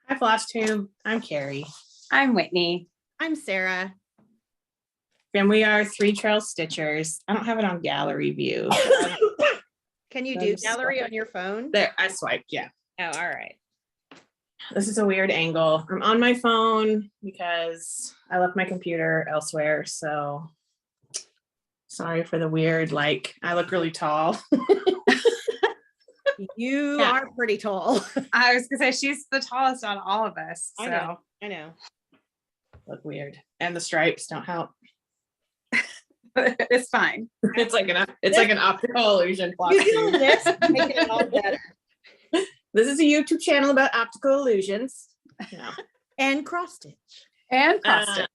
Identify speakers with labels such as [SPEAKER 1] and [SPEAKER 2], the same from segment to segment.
[SPEAKER 1] Hi, Flosstube. I'm Carrie.
[SPEAKER 2] I'm Whitney.
[SPEAKER 3] I'm Sarah.
[SPEAKER 1] And we are Three Trail Stitchers. I don't have it on gallery view.
[SPEAKER 3] Can you do gallery on your phone?
[SPEAKER 1] There, I swiped, yeah.
[SPEAKER 3] Oh, all right.
[SPEAKER 1] This is a weird angle. I'm on my phone because I left my computer elsewhere. So sorry for the weird, like, I look really tall.
[SPEAKER 3] You
[SPEAKER 1] Yeah.
[SPEAKER 3] are pretty tall.
[SPEAKER 2] I was gonna say she's the tallest on all of us. So
[SPEAKER 3] I know.
[SPEAKER 1] Look weird. And the stripes don't help.
[SPEAKER 2] it's fine.
[SPEAKER 1] It's like an optical illusion.
[SPEAKER 3] You do this, make it all better.
[SPEAKER 1] This is a YouTube channel about optical illusions. No.
[SPEAKER 3] And cross stitch.
[SPEAKER 2] And cross stitch.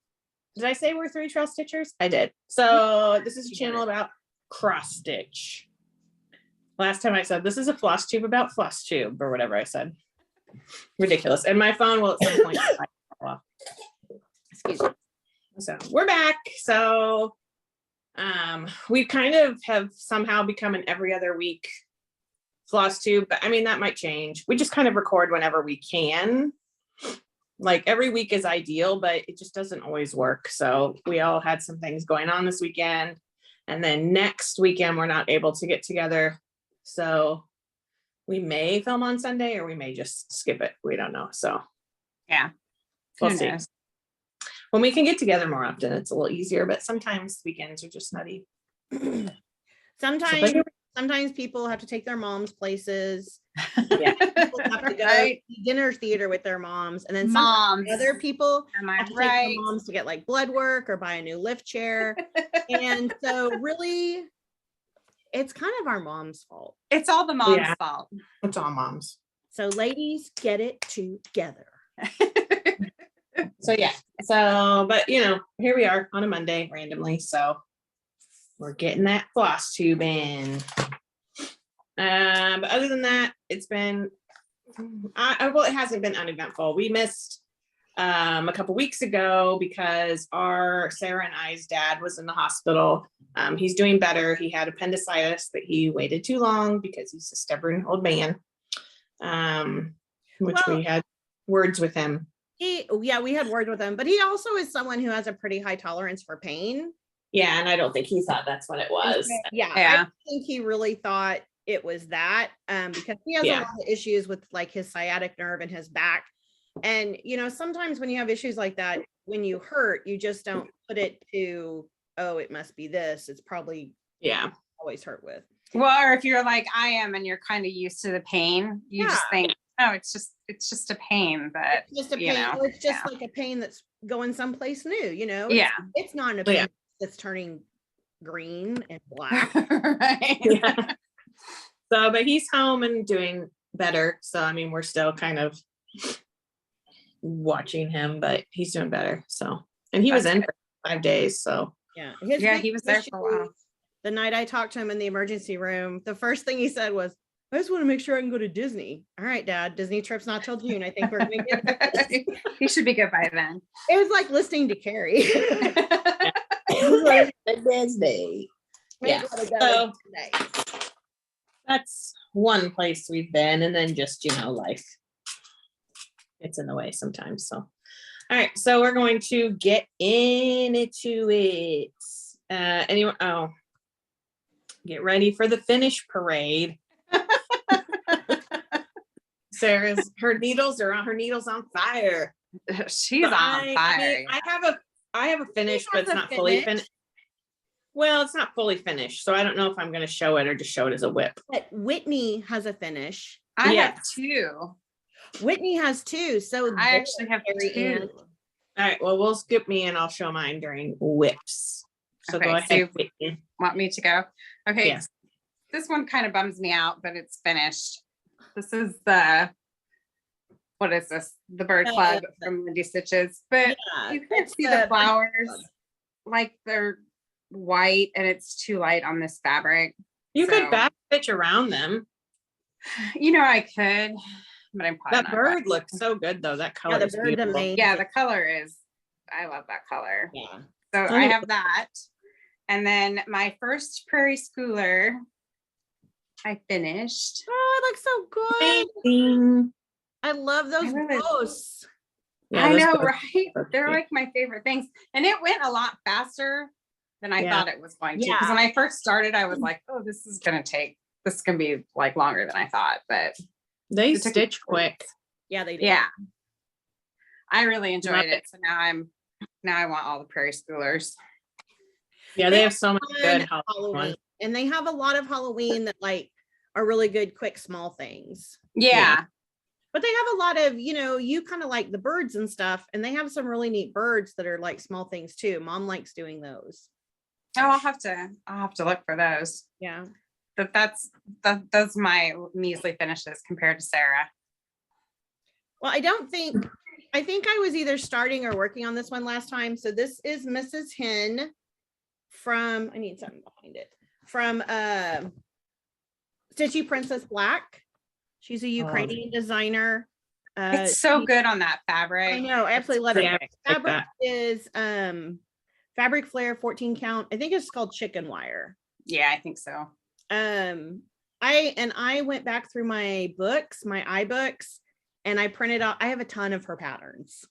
[SPEAKER 1] Did I say we're Three Trail Stitchers? I did. So this is a channel about cross stitch. Last time I said this is a floss tube about Flosstube or whatever I said. Ridiculous. And my phone will at some point. Excuse me. So we're back. So we kind of have somehow become an every other week Flosstube, but I mean that might change. We just kind of record whenever we can. Like every week is ideal, but it just doesn't always work. So we all had some things going on this weekend. And then next weekend, we're not able to get together. So we may film on Sunday or we may just skip it. We don't know. So
[SPEAKER 2] Yeah.
[SPEAKER 1] we'll see. When we can get together more often, it's a little easier, but sometimes weekends are just nutty.
[SPEAKER 3] Sometimes people have to take their moms places.
[SPEAKER 1] Yeah.
[SPEAKER 3] People have to go to dinner theater with their moms, and then some other people have to take their moms to get like blood work or buy a new lift chair. And so really, it's kind of our mom's fault.
[SPEAKER 2] It's all the mom's fault.
[SPEAKER 1] It's all moms.
[SPEAKER 3] So ladies, get it together.
[SPEAKER 1] So yeah. So, but you know, here we are on a Monday randomly. So we're getting that floss tube in. But other than that, it's been, well, it hasn't been uneventful. We missed a couple weeks ago because Sarah and I's dad was in the hospital. He's doing better. He had appendicitis, but he waited too long because he's a stubborn old man. We had words with him.
[SPEAKER 3] We had words with him, but he also is someone who has a pretty high tolerance for pain.
[SPEAKER 1] Yeah, and I don't think he thought that's what it was.
[SPEAKER 3] I think he really thought it was that, because he has a lot of issues with like his sciatic nerve and his back. And you know, sometimes when you have issues like that, when you hurt, you just don't put it to, oh, it must be this. It's probably always hurt with.
[SPEAKER 2] Well, or if you're like I am and you're kind of used to the pain, you just think, oh, it's just a pain, but
[SPEAKER 3] it's just a pain. It's just like a pain that's going someplace new, you know? It's not a pain that's turning green and black.
[SPEAKER 2] Right.
[SPEAKER 1] So, but he's home and doing better. So, I mean, we're still kind of watching him, but he's doing better. So, and he was in for 5 days. So,
[SPEAKER 3] he was there for a while. The night I talked to him in the emergency room, the first thing he said was, I just want to make sure I can go to Disney. All right, Dad, Disney trip's not till June. I think we're going to get
[SPEAKER 2] He should be good by then.
[SPEAKER 3] It was like listening to Carrie.
[SPEAKER 1] Disney. Yeah. So that's one place we've been, and then just, you know, life gets in the way sometimes. So, all right, so we're going to get into it. Anyone? Oh, get ready for the finish parade. Her needles on fire.
[SPEAKER 2] She's on fire.
[SPEAKER 1] I mean, I have a finish, but it's not fully finished. Well, it's not fully finished, so I don't know if I'm going to show it or just show it as a whip.
[SPEAKER 3] But Whitney has a finish.
[SPEAKER 2] I have two.
[SPEAKER 3] Whitney has two, so
[SPEAKER 2] I actually have two.
[SPEAKER 1] All right, well, we'll skip me and I'll show mine during whips. So
[SPEAKER 2] okay,
[SPEAKER 1] go ahead.
[SPEAKER 2] So want me to go? Okay. Yes. This one kind of bums me out, but it's finished. This is what is this? The Bird Club from Lindy Stitches. But you can see the flowers like they're white and it's too light on this fabric.
[SPEAKER 1] You could back stitch around them.
[SPEAKER 2] You know, I could, but I'm probably
[SPEAKER 1] that bird looks so good though. That color is beautiful.
[SPEAKER 2] Yeah, the color is, I love that color. Yeah. So I have that. And then my first Prairie Schooler, I finished.
[SPEAKER 3] Oh, it looks so good.
[SPEAKER 1] Amazing.
[SPEAKER 3] I love those
[SPEAKER 2] really-
[SPEAKER 3] posts.
[SPEAKER 1] Yeah,
[SPEAKER 2] I
[SPEAKER 1] those
[SPEAKER 2] know,
[SPEAKER 1] both
[SPEAKER 2] right?
[SPEAKER 1] are
[SPEAKER 2] They're
[SPEAKER 1] cute.
[SPEAKER 2] like my favorite things. And it went a lot faster than I
[SPEAKER 1] Yeah.
[SPEAKER 2] thought it was going to.
[SPEAKER 3] Yeah.
[SPEAKER 2] Because when I first started, I was like, oh, this is going to be like longer than I thought. But
[SPEAKER 1] They
[SPEAKER 2] it took me
[SPEAKER 1] stitch quick.
[SPEAKER 3] Yeah, they do.
[SPEAKER 2] yeah, I really enjoyed
[SPEAKER 1] Love
[SPEAKER 2] it. So now I want all the prairie schoolers.
[SPEAKER 1] Yeah, they have so many good
[SPEAKER 3] Fun
[SPEAKER 1] Halloween ones.
[SPEAKER 3] And they have a lot of Halloween that like are really good, quick, small things.
[SPEAKER 2] Yeah.
[SPEAKER 3] But they have a lot of, you kind of like the birds and stuff, and they have some really neat birds that are like small things too. Mom likes doing those.
[SPEAKER 2] Oh, I'll have to look for those.
[SPEAKER 3] Yeah.
[SPEAKER 2] Those my measly finishes compared to Sarah.
[SPEAKER 3] Well, I think I was either starting or working on this one last time. So this is Mrs. Hen from, I need something behind it, from Stitchy Princess Black. She's a Ukrainian designer.
[SPEAKER 2] It's so good on that fabric.
[SPEAKER 3] I know, I absolutely love it.
[SPEAKER 1] Yeah, like
[SPEAKER 3] Fabric
[SPEAKER 1] that.
[SPEAKER 3] is Fabric Flare 14 count. I think it's called chicken wire.
[SPEAKER 2] Yeah, I think so.
[SPEAKER 3] I went back through my books, my iBooks, and I printed out, I have a ton of her patterns.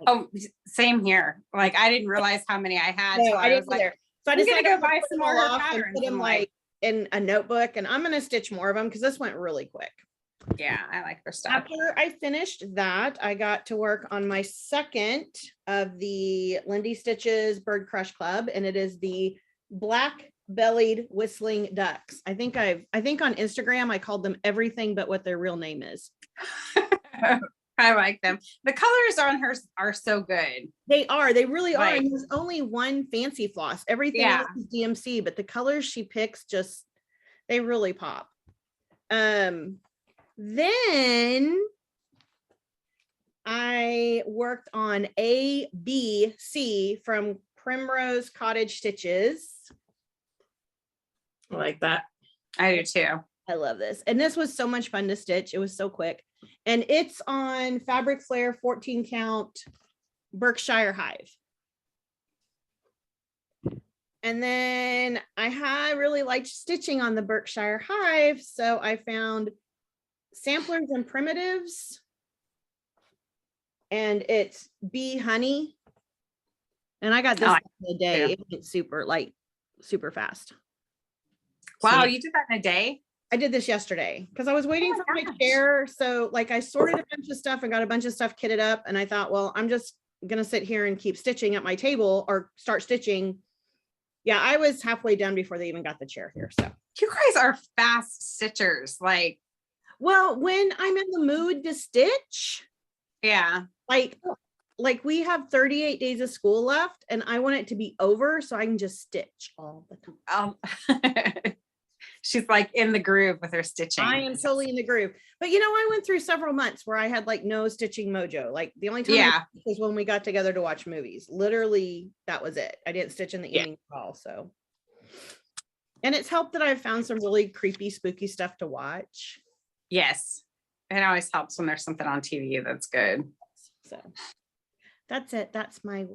[SPEAKER 2] Oh, same here. Like I didn't realize how many I had.
[SPEAKER 3] No,
[SPEAKER 2] So
[SPEAKER 3] I
[SPEAKER 2] I was
[SPEAKER 3] didn't
[SPEAKER 2] like,
[SPEAKER 3] either. So I
[SPEAKER 2] I'm gonna
[SPEAKER 3] decided
[SPEAKER 2] go
[SPEAKER 3] to
[SPEAKER 2] buy
[SPEAKER 3] put
[SPEAKER 2] some
[SPEAKER 3] them
[SPEAKER 2] more
[SPEAKER 3] all
[SPEAKER 2] of her
[SPEAKER 3] off and
[SPEAKER 2] patterns
[SPEAKER 3] put them
[SPEAKER 2] and,
[SPEAKER 3] like in a notebook, and I'm gonna stitch more of them because this went really quick.
[SPEAKER 2] yeah, I like her stuff.
[SPEAKER 3] After I finished that, I got to work on my second of the Lindy Stitches Bird Crush Club, and it is the black bellied whistling ducks. I think on Instagram I called them everything but what their real name is.
[SPEAKER 2] I like them. The colors on hers are so good.
[SPEAKER 3] They really are.
[SPEAKER 2] Like-
[SPEAKER 3] And there's only one fancy floss. Everything
[SPEAKER 2] Yeah.
[SPEAKER 3] else is DMC, but the colors she picks they really pop. Then I worked on A, B, C from Primrose Cottage Stitches.
[SPEAKER 1] I like that.
[SPEAKER 2] I do too.
[SPEAKER 3] I love this. And this was so much fun to stitch. It was so quick. And it's on Fabric Flare 14 count Berkshire Hive. And then I really liked stitching on the Berkshire Hive. So I found Samplers and Primitives. And it's Bee Honey. And I got this in a day. It went super fast.
[SPEAKER 2] Wow,
[SPEAKER 1] So-
[SPEAKER 2] you did that in a day?
[SPEAKER 3] I did this yesterday because I was waiting
[SPEAKER 2] Oh
[SPEAKER 3] for
[SPEAKER 2] my
[SPEAKER 3] my
[SPEAKER 2] gosh.
[SPEAKER 3] chair. So like I sorted a bunch of stuff and got a bunch of stuff kitted up. And I thought, well, I'm just gonna sit here and keep stitching at my table or start stitching. Yeah, I was halfway done before they even got the chair here. So
[SPEAKER 2] You guys are fast stitchers. Like,
[SPEAKER 3] well, when I'm in the mood to stitch,
[SPEAKER 2] yeah.
[SPEAKER 3] like we have 38 days of school left and I want it to be over so I can just stitch all the time.
[SPEAKER 2] She's like in the groove with her stitching.
[SPEAKER 3] I am totally in the groove. But I went through several months where I had like no stitching mojo. Like the only time
[SPEAKER 2] Yeah.
[SPEAKER 3] was when we got together to watch movies. Literally, that was it. I didn't stitch in the
[SPEAKER 1] Yeah.
[SPEAKER 3] evening at all. So, and it's helped that I've found some really creepy, spooky stuff to watch.
[SPEAKER 2] Yes. It always helps when there's something on TV that's good.
[SPEAKER 3] So that's it. That's my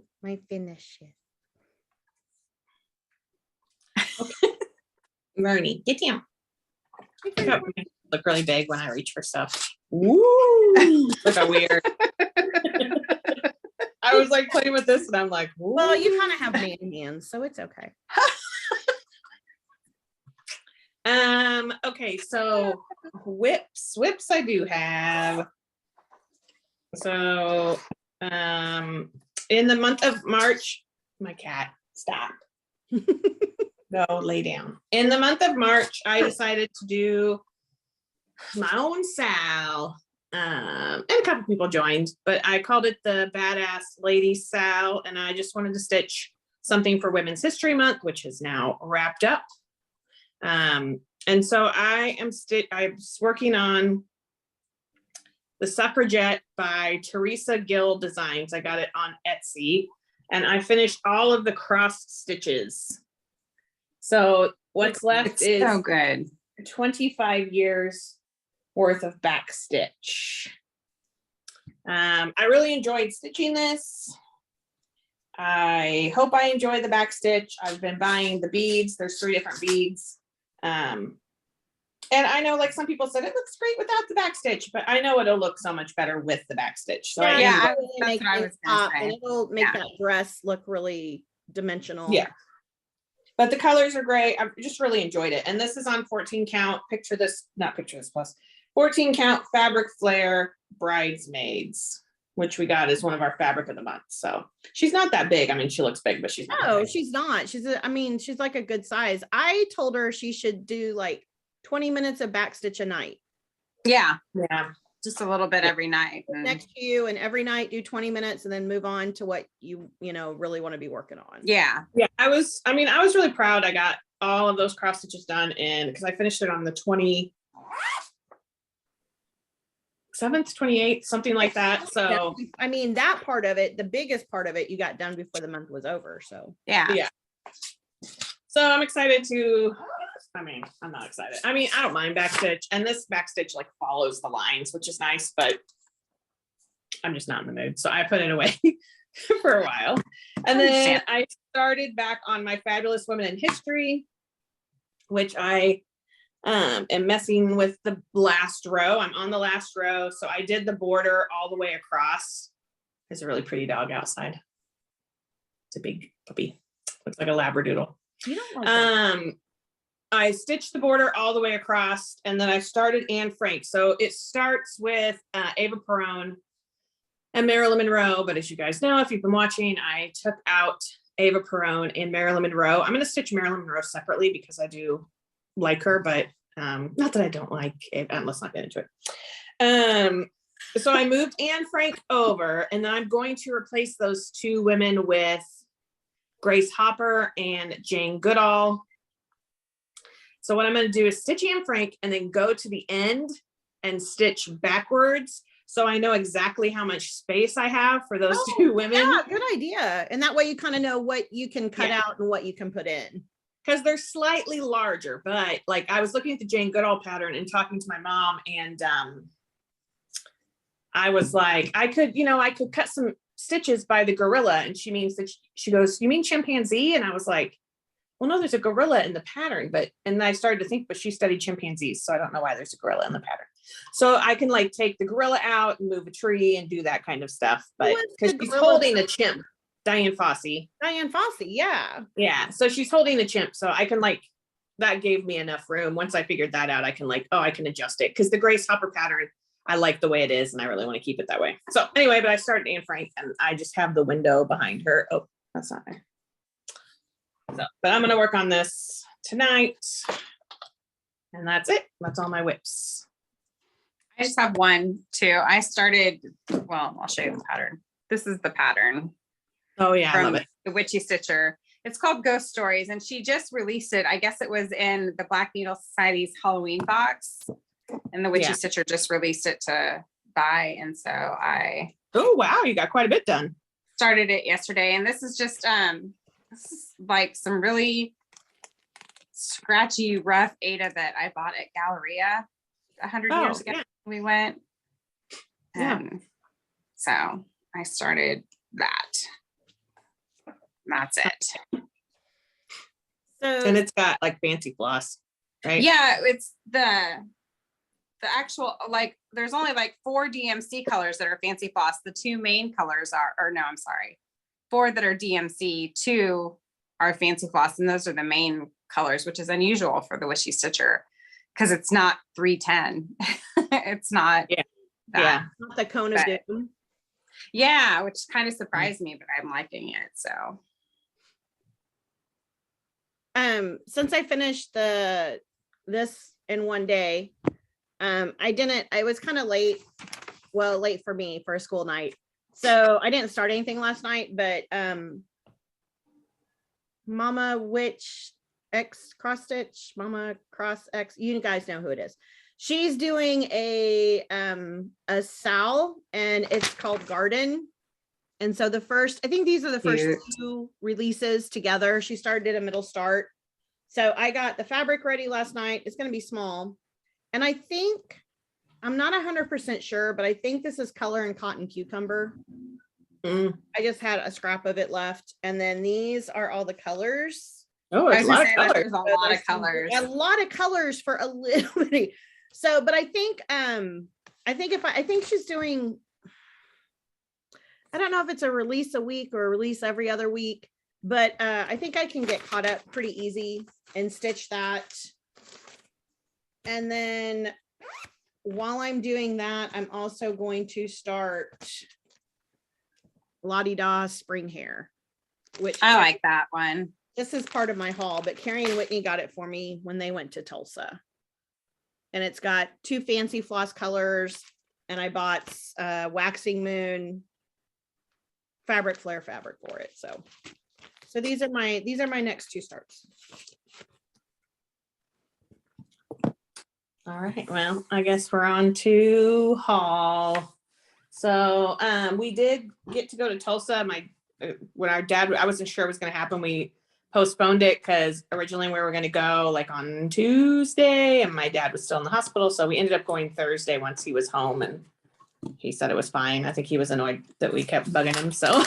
[SPEAKER 3] finish.
[SPEAKER 1] Bernie, get down. Look really big when I reach for stuff. Woo! Look how weird. I was like playing with this and I'm like, woo.
[SPEAKER 3] Well, you kind of have man hands, so it's okay.
[SPEAKER 1] Okay, so whips I do have. So in the month of March, my cat, stop. Go lay down. In the month of March, I decided to do my own Sal. And a couple people joined, but I called it the Badass Lady Sal, and I just wanted to stitch something for Women's History Month, which is now wrapped up. And so I was working on the Suffragette by Teresa Gill Designs. I got it on Etsy, and I finished all of the crossed stitches. So what's left is
[SPEAKER 2] so good.
[SPEAKER 1] 25 years worth of back stitch. I really enjoyed stitching this. I hope I enjoy the back stitch. I've been buying the beads. There's 3 different beads. And I know like some people said it looks great without the back stitch, but I know it'll look so much better with the back stitch. So I
[SPEAKER 2] Yeah,
[SPEAKER 1] am,
[SPEAKER 2] that's what I was gonna
[SPEAKER 3] and
[SPEAKER 2] say.
[SPEAKER 3] it'll make
[SPEAKER 2] Yeah.
[SPEAKER 3] that dress look really dimensional.
[SPEAKER 1] yeah. But the colors are great. I've just really enjoyed it. And this is on 14 count. Picture this plus 14 count fabric flare bridesmaids, which we got as one of our fabric of the month. So she's not that big. I mean, she looks big, but she's not.
[SPEAKER 3] No, she's not. I mean, she's like a good size. I told her she should do like 20 minutes of back stitch a night.
[SPEAKER 2] Yeah,
[SPEAKER 1] Yeah.
[SPEAKER 2] just a little bit every night.
[SPEAKER 3] Next to you, and every night do 20 minutes and then move on to what you know really want to be working on.
[SPEAKER 2] Yeah.
[SPEAKER 1] Yeah. I was really proud. I got all of those cross stitches done because I finished it on the 27th, 28th, something like that. So
[SPEAKER 3] I mean, that part of it, the biggest part of it, you got done before the month was over. So
[SPEAKER 2] Yeah.
[SPEAKER 1] So I'm excited to, I'm not excited. I mean, I don't mind backstitch, and this backstitch like follows the lines, which is nice, but I'm just not in the mood. So I put it away for a while. And then I started back on my Fabulous Women in History, which I am messing with the last row. I'm on the last row. So I did the border all the way across. There's a really pretty dog outside. It's a big puppy. Looks like a Labradoodle.
[SPEAKER 3] you don't like that.
[SPEAKER 1] I stitched the border all the way across, and then I started Anne Frank. So it starts with Ava Perón and Marilyn Monroe. But as you guys know, if you've been watching, I took out Ava Perón and Marilyn Monroe. I'm going to stitch Marilyn Monroe separately because I do like her, but not that I don't like it. Let's not get into it. So I moved Anne Frank over, and then I'm going to replace those two women with Grace Hopper and Jane Goodall. So what I'm going to do is stitch Anne Frank and then go to the end and stitch backwards. So I know exactly how much space I have for those two women.
[SPEAKER 3] Yeah, good idea. And that way you kind of know what you can cut out and what you can put in.
[SPEAKER 1] Because they're slightly larger, but like I was looking at the Jane Goodall pattern and talking to my mom, and I was like, I could cut some stitches by the gorilla. And she goes, you mean chimpanzee? And I was like, well, no, there's a gorilla in the pattern, and I started to think, but she studied chimpanzees, so I don't know why there's a gorilla in the pattern. So I can like take the gorilla out and move a tree and do that kind of stuff. But because she's holding a chimp, Diane Fossey,
[SPEAKER 3] yeah.
[SPEAKER 1] Yeah. So she's holding the chimp. So I can that gave me enough room. Once I figured that out, I can I can adjust it. Because the Grace Hopper pattern, I like the way it is, and I really want to keep it that way. So anyway, but I started Anne Frank, and I just have the window behind her. Oh, that's not there. So, but I'm going to work on this tonight. And that's it. That's all my whips.
[SPEAKER 2] I just have one too. I started, well, I'll show you the pattern. This is the pattern.
[SPEAKER 1] Oh yeah, I love
[SPEAKER 2] from
[SPEAKER 1] it.
[SPEAKER 2] the Witchy Stitcher. It's called Ghost Stories, and she just released it. I guess it was in the Black Needle Society's Halloween box, and the Witchy Stitcher just released it to buy. And so I
[SPEAKER 1] wow, you got quite a bit done.
[SPEAKER 2] Started it yesterday, and this is just this is like some really scratchy, rough Ada that I bought at Galleria 100 years ago. We went, and so I started that. That's it.
[SPEAKER 3] So,
[SPEAKER 1] and it's got like fancy floss, right?
[SPEAKER 2] Yeah, it's the actual, like, there's only like 4 DMC colors that are fancy floss. The 2 main colors are, or no, I'm sorry, 4 that are DMC, 2 are fancy floss, and those are the main colors, which is unusual for the Witchy Stitcher because it's not 310. It's not.
[SPEAKER 3] Not the cone of doom.
[SPEAKER 2] Yeah, which kind of surprised me, but I'm liking it. So
[SPEAKER 3] since I finished this in one day, I was kind of late for me for a school night. So I didn't start anything last night, but Mama Witch X Cross Stitch, Mama Cross X, you guys know who it is. She's doing a SAL, and it's called Garden. And so I think these are the first 2 releases together. She started a middle start. So I got the fabric ready last night. It's going to be small. And I think, I'm not 100% sure, but I think this is Color and Cotton Cucumber. I just had a scrap of it left. And then these are all the colors.
[SPEAKER 1] Oh,
[SPEAKER 2] I
[SPEAKER 1] it's
[SPEAKER 2] was
[SPEAKER 1] a lot
[SPEAKER 2] gonna
[SPEAKER 1] of
[SPEAKER 2] say that
[SPEAKER 1] colors.
[SPEAKER 2] there's a lot of colors.
[SPEAKER 3] A lot of colors for a little bit. So, but I think I think she's doing, I don't know if it's a release a week or a release every other week, but I think I can get caught up pretty easy and stitch that. And then while I'm doing that, I'm also going to start Lottie Da Spring Hair, which
[SPEAKER 2] I like that one.
[SPEAKER 3] this is part of my haul, but Carrie and Whitney got it for me when they went to Tulsa. And it's got 2 fancy floss colors, and I bought Waxing Moon fabric flare fabric for it. So these are my next 2 starts.
[SPEAKER 1] All right, well, I guess we're on to haul. So we did get to go to Tulsa. When our dad, I wasn't sure it was going to happen. We postponed it because originally we were going to go like on Tuesday, and my dad was still in the hospital. So we ended up going Thursday once he was home, and he said it was fine. I think he was annoyed that we kept bugging him. So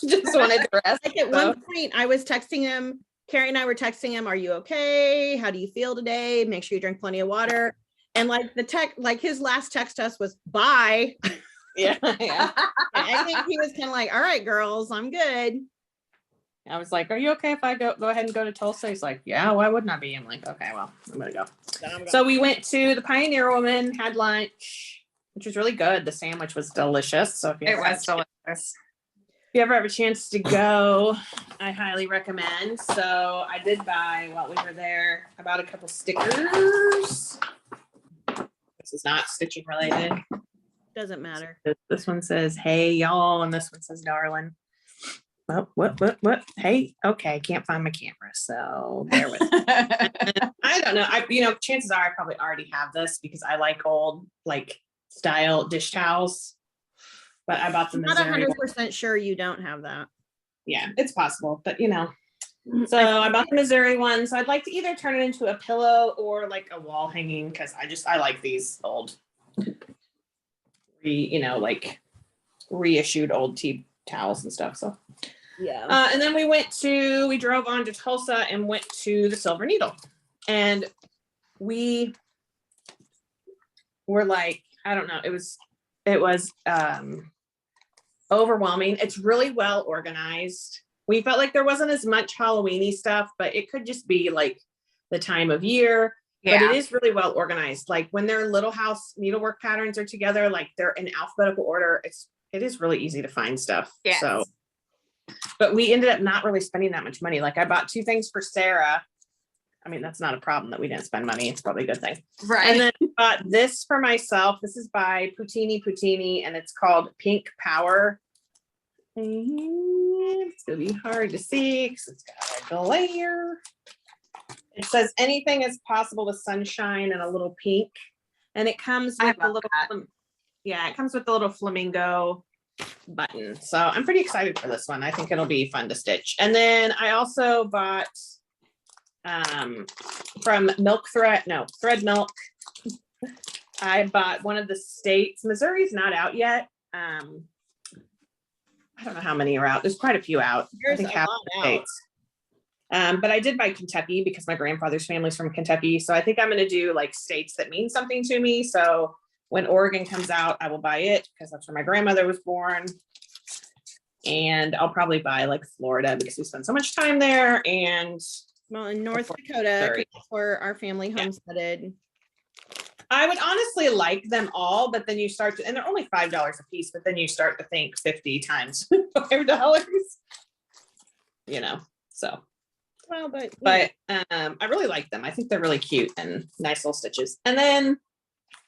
[SPEAKER 1] just wanted to rest.
[SPEAKER 3] Like at one point I was texting him, Carrie and I were texting him, are you okay? How do you feel today? Make sure you drink plenty of water. And like his last text to us was bye.
[SPEAKER 1] Yeah.
[SPEAKER 3] I think he was kind of like, all right, girls, I'm good.
[SPEAKER 1] I was like, are you okay if I go ahead and go to Tulsa? He's like, yeah, why wouldn't I be? I'm like, okay, well, I'm going to go. So we went to the Pioneer Woman, had lunch, which was really good. The sandwich was delicious. So if you ever have a chance to go, I highly recommend. So I did buy, while we were there, I bought a couple stickers. This is not stitching related.
[SPEAKER 3] Doesn't matter.
[SPEAKER 1] This one says, hey, y'all, and this one says, darling. Oh, what? Hey, okay, can't find my camera, so bear with me. I don't know. Chances are I probably already have this because I like old, like, style dish towels. But I bought the Missouri.
[SPEAKER 3] Not 100% sure you don't have that.
[SPEAKER 1] Yeah, it's possible, but So I bought the Missouri one. So I'd like to either turn it into a pillow or like a wall hanging because I like these old, like reissued old tea towels and stuff. So
[SPEAKER 3] yeah.
[SPEAKER 1] And then we drove on to Tulsa and went to the Silver Needle, and we were like, I don't know, it was overwhelming. It's really well organized. We felt like there wasn't as much Halloween-y stuff, but it could just be like the time of year. Yeah. But it is really well organized. Like when their little house needlework patterns are together, like they're in alphabetical order. It is really easy to find stuff.
[SPEAKER 2] Yes.
[SPEAKER 1] So, but we ended up not really spending that much money. Like I bought 2 things for Sara. I mean, that's not a problem that we didn't spend money. It's probably a good thing.
[SPEAKER 2] Right.
[SPEAKER 1] And then I bought this for myself. This is by Putini, and it's called Pink Power. And it's going to be hard to see because it's got a glare. It says anything is possible with sunshine and a little pink. And it comes with the little flamingo button. So I'm pretty excited for this one. I think it'll be fun to stitch. And then I also bought from Thread Milk. I bought one of the states. Missouri's not out yet. I don't know how many are out. There's quite a few out.
[SPEAKER 3] There's
[SPEAKER 1] I think
[SPEAKER 3] a
[SPEAKER 1] half
[SPEAKER 3] lot
[SPEAKER 1] the
[SPEAKER 3] out.
[SPEAKER 1] states. But I did buy Kentucky because my grandfather's family's from Kentucky. So I think I'm going to do like states that mean something to me. So when Oregon comes out, I will buy it because that's where my grandmother was born. And I'll probably buy like Florida because we spent so much time there. And
[SPEAKER 3] well, in North Dakota, 'cause that's where our family homesteaded.
[SPEAKER 1] I would honestly like them all, but then you start to, and they're only $5 a piece, but then you start to think 50 times $5, so.
[SPEAKER 3] Well, but
[SPEAKER 1] I really like them. I think they're really cute and nice little stitches. And then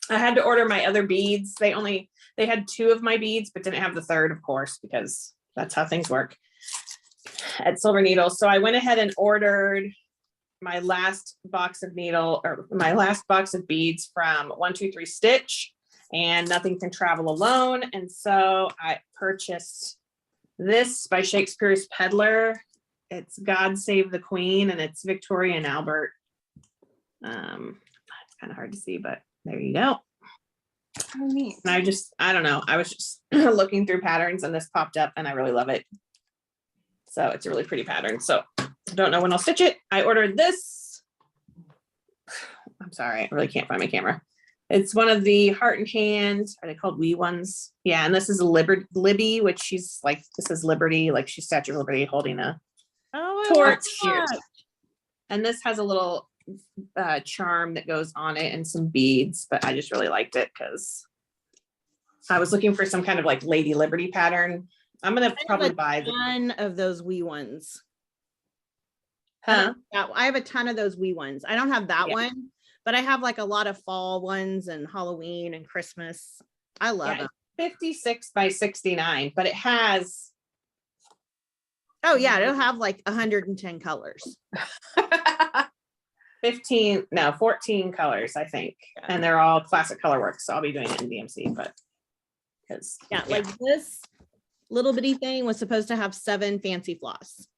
[SPEAKER 1] I had to order my other beads. They had 2 of my beads, but didn't have the 3rd, of course, because that's how things work at Silver Needle. So I went ahead and ordered my last box of beads from 123 Stitch, and Nothing Can Travel Alone. And so I purchased this by Shakespeare's Peddler. It's God Save the Queen, and it's Victoria and Albert. It's kind of hard to see, but there you go.
[SPEAKER 2] Oh, neat.
[SPEAKER 1] And I don't know. I was just looking through patterns and this popped up and I really love it. So it's a really pretty pattern. So Don't know when I'll stitch it. I ordered this. I'm sorry, I really can't find my camera. It's one of the Heart and Hand. Are they called wee ones? Yeah, and this is Libby, which she's like, this is Liberty, like she's Statue of Liberty holding a torch. And this has a little charm that goes on it and some beads, but I just really liked it because I was looking for some kind of like Lady Liberty pattern. I'm gonna probably buy
[SPEAKER 3] one of those wee ones.
[SPEAKER 1] Huh?
[SPEAKER 3] I have a ton of those wee ones. I don't have that one, but I have like a lot of fall ones and Halloween and Christmas. I love them.
[SPEAKER 1] 56 by 69, but it has.
[SPEAKER 3] Oh yeah, it'll have like 110 colors.
[SPEAKER 1] 14 colors, I think. And they're all classic color work. So I'll be doing it in DMC, but because
[SPEAKER 3] like this little bitty thing was supposed to have 7 fancy floss.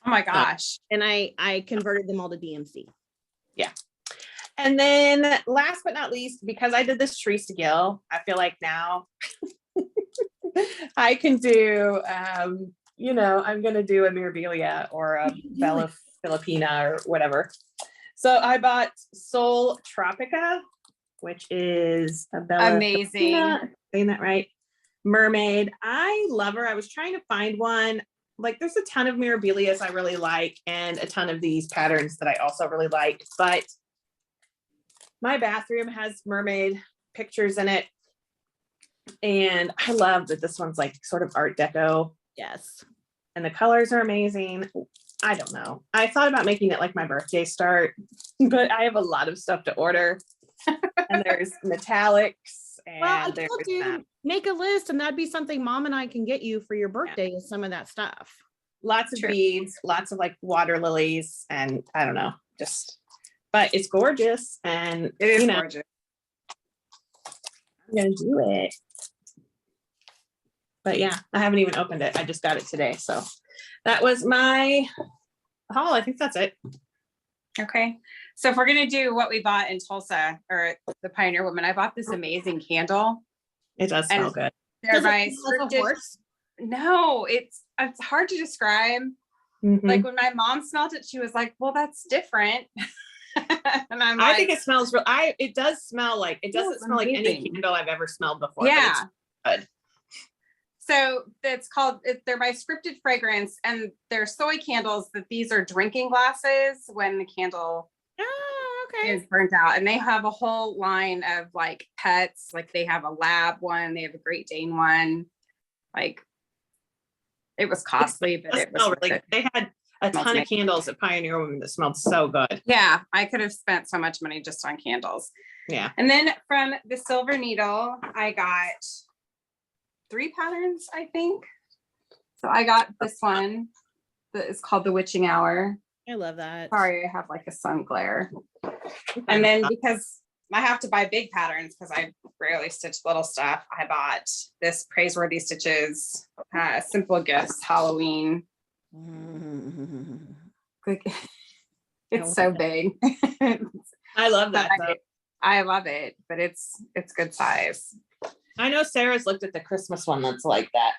[SPEAKER 2] Oh my gosh.
[SPEAKER 3] And I converted them all to DMC.
[SPEAKER 1] Yeah. And then last but not least, because I did this Trees to Gill, I feel like now I can do, you know, I'm going to do a Mirabilia or a Bella Filipina or whatever. So I bought Sol Tropica, which is a Bella
[SPEAKER 2] amazing.
[SPEAKER 1] Filipina, saying that right? Mermaid. I love her. I was trying to find one. Like there's a ton of Mirabilias I really like and a ton of these patterns that I also really like, but my bathroom has mermaid pictures in it. And I love that this one's like sort of Art Deco.
[SPEAKER 3] Yes.
[SPEAKER 1] And the colors are amazing. I don't know. I thought about making it like my birthday start, but I have a lot of stuff to order. And there's metallics. And
[SPEAKER 3] well, I told you, make a list and that'd be something Mom and I can get you for your birthday is some of that stuff.
[SPEAKER 1] Lots of beads, lots of like water lilies, and I don't know, just, but it's gorgeous and
[SPEAKER 2] it is gorgeous.
[SPEAKER 1] I'm gonna do it. But yeah, I haven't even opened it. I just got it today. So that was my haul. I think that's it.
[SPEAKER 2] Okay. So if we're going to do what we bought in Tulsa or the Pioneer Woman, I bought this amazing candle.
[SPEAKER 1] It does smell good.
[SPEAKER 2] They're by no, it's hard to describe.
[SPEAKER 1] Mm-hmm.
[SPEAKER 2] Like when my mom smelled it, she was like, well, that's different. And I'm
[SPEAKER 1] I think it smells real. It does smell like, it doesn't smell like any candle I've ever smelled before.
[SPEAKER 2] Yeah.
[SPEAKER 1] But it's good.
[SPEAKER 2] So it's called, they're by Scripted Fragrance and they're soy candles that these are drinking glasses when the candle is burnt out. And they have a whole line of like pets, like they have a lab one, they have a Great Dane one. Like it was costly, but it was
[SPEAKER 1] really good. They had a ton of candles at Pioneer Woman that smelled so good.
[SPEAKER 2] Yeah, I could have spent so much money just on candles.
[SPEAKER 1] Yeah.
[SPEAKER 2] And then from the Silver Needle, I got 3 patterns, I think. So I got this one that is called the Witching Hour.
[SPEAKER 3] I love that.
[SPEAKER 2] Sorry, I have like a sun glare. And then because I have to buy big patterns because I rarely stitch little stuff, I bought this Praiseworthy Stitches Simple Gifts Halloween. It's so big.
[SPEAKER 1] I love that.
[SPEAKER 2] I love it, but it's good size.
[SPEAKER 1] I know Sarah's looked at the Christmas one that's like that.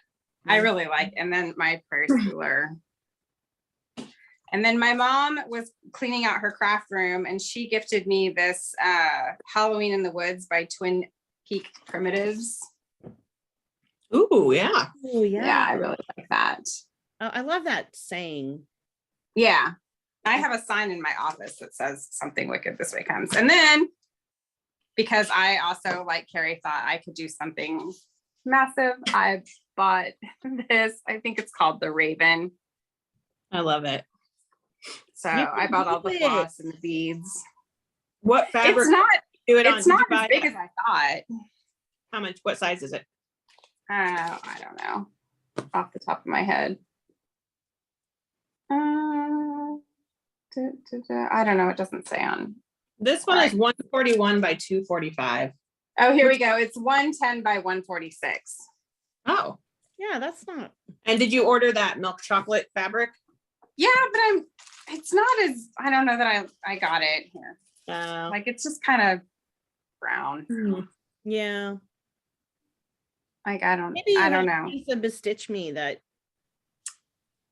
[SPEAKER 2] I really like, and then my prayers cooler. And then my mom was cleaning out her craft room and she gifted me this Halloween in the Woods by Twin Peak Primitives.
[SPEAKER 1] Ooh, yeah.
[SPEAKER 3] Oh, yeah.
[SPEAKER 2] Yeah, I really like that.
[SPEAKER 3] Oh, I love that saying.
[SPEAKER 2] Yeah. I have a sign in my office that says something wicked this way comes. And then because I also, like Carrie, thought I could do something massive, I bought this. I think it's called the Raven.
[SPEAKER 1] I love it.
[SPEAKER 2] So I bought all the floss and the beads.
[SPEAKER 1] What fabric?
[SPEAKER 2] It's not as big as I thought.
[SPEAKER 1] How much? What size is it?
[SPEAKER 2] I don't know off the top of my head. I don't know. It doesn't say on.
[SPEAKER 1] This one is 141 by 245.
[SPEAKER 2] Oh, here we go. It's 110 by 146.
[SPEAKER 1] Oh,
[SPEAKER 3] yeah, that's not.
[SPEAKER 1] And did you order that milk chocolate fabric?
[SPEAKER 2] Yeah, but it's not as, I don't know that I got it here. Like it's just kind of brown.
[SPEAKER 3] Yeah.
[SPEAKER 2] Like I don't know.
[SPEAKER 3] Piece of Bestitch Me that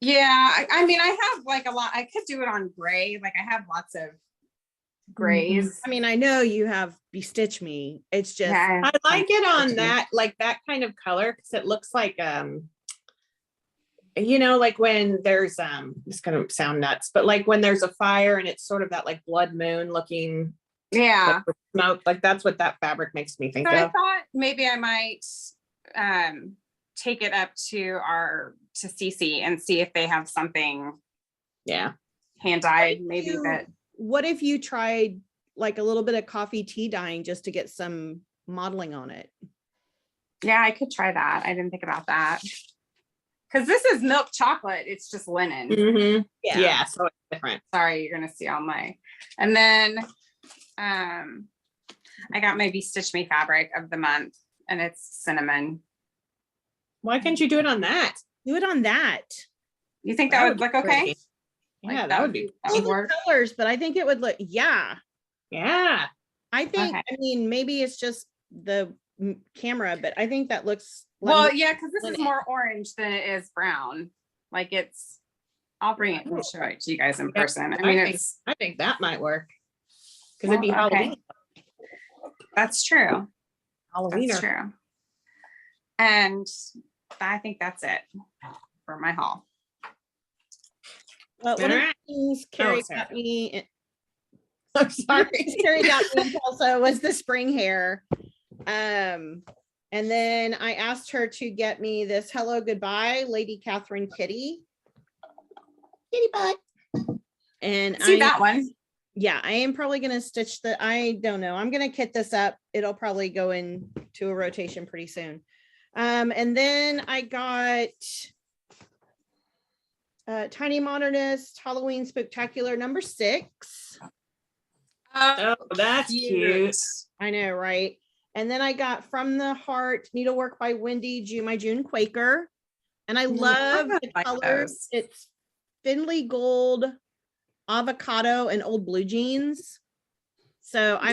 [SPEAKER 2] Yeah, I mean, I have like a lot. I could do it on gray. Like I have lots of grays.
[SPEAKER 3] I mean, I know you have Bestitch Me. It's just,
[SPEAKER 2] Yeah,
[SPEAKER 1] I like it on that, like that kind of color, because it looks like you know, like when there's it's gonna sound nuts, but like when there's a fire and it's sort of that like blood moon looking,
[SPEAKER 2] yeah.
[SPEAKER 1] like, with smoke, like that's what that fabric makes me think
[SPEAKER 2] So I
[SPEAKER 1] of.
[SPEAKER 2] thought maybe I might take it up to CC and see if they have something
[SPEAKER 1] Yeah.
[SPEAKER 2] hand dyed, maybe that.
[SPEAKER 3] what if you tried like a little bit of coffee tea dyeing just to get some modeling on it?
[SPEAKER 2] Yeah, I could try that. I didn't think about that. Because this is milk chocolate. It's just linen.
[SPEAKER 1] Mm-hmm. Yeah, so it's different.
[SPEAKER 2] Sorry, you're gonna see all my. And then I got my Stitch Me fabric of the month, and it's cinnamon.
[SPEAKER 1] Why can't you do it on that?
[SPEAKER 3] Do it on that.
[SPEAKER 2] You think that would look okay?
[SPEAKER 1] Pretty. Yeah,
[SPEAKER 2] Like,
[SPEAKER 1] that would be.
[SPEAKER 2] that would
[SPEAKER 3] All
[SPEAKER 2] work.
[SPEAKER 3] the colors, but I think it would look, yeah.
[SPEAKER 1] Yeah.
[SPEAKER 3] I think,
[SPEAKER 2] Okay.
[SPEAKER 3] I mean, maybe it's just the camera, but I think that looks.
[SPEAKER 2] Well, yeah, because this is
[SPEAKER 3] linen.
[SPEAKER 2] more orange than it is brown. Like it's, I'll bring it and show it to you guys in person. I mean,
[SPEAKER 1] I think that might work. Because it'd be
[SPEAKER 2] well, okay.
[SPEAKER 1] Halloween.
[SPEAKER 2] That's true.
[SPEAKER 1] Halloween.
[SPEAKER 2] That's true. And I think that's it for my haul.
[SPEAKER 3] Well, one of the
[SPEAKER 1] Alright.
[SPEAKER 3] things Carrie
[SPEAKER 1] Sarah.
[SPEAKER 3] got me,
[SPEAKER 1] I'm sorry.
[SPEAKER 3] Carrie got me also was the spring hair. And then I asked her to get me this Hello Goodbye Lady Catherine kitty butt. And
[SPEAKER 2] See that one?
[SPEAKER 3] Yeah, I am probably going to stitch I don't know. I'm going to kit this up. It'll probably go into a rotation pretty soon. And then I got Tiny Modernist Halloween Spectacular number 6.
[SPEAKER 1] Oh, that's cute.
[SPEAKER 3] I know, right? And then I got From the Heart Needlework by Wendy, my June Quaker. And I love the
[SPEAKER 2] like
[SPEAKER 3] colors.
[SPEAKER 2] those.
[SPEAKER 3] It's Finley Gold, Avocado, and Old Blue Jeans. So I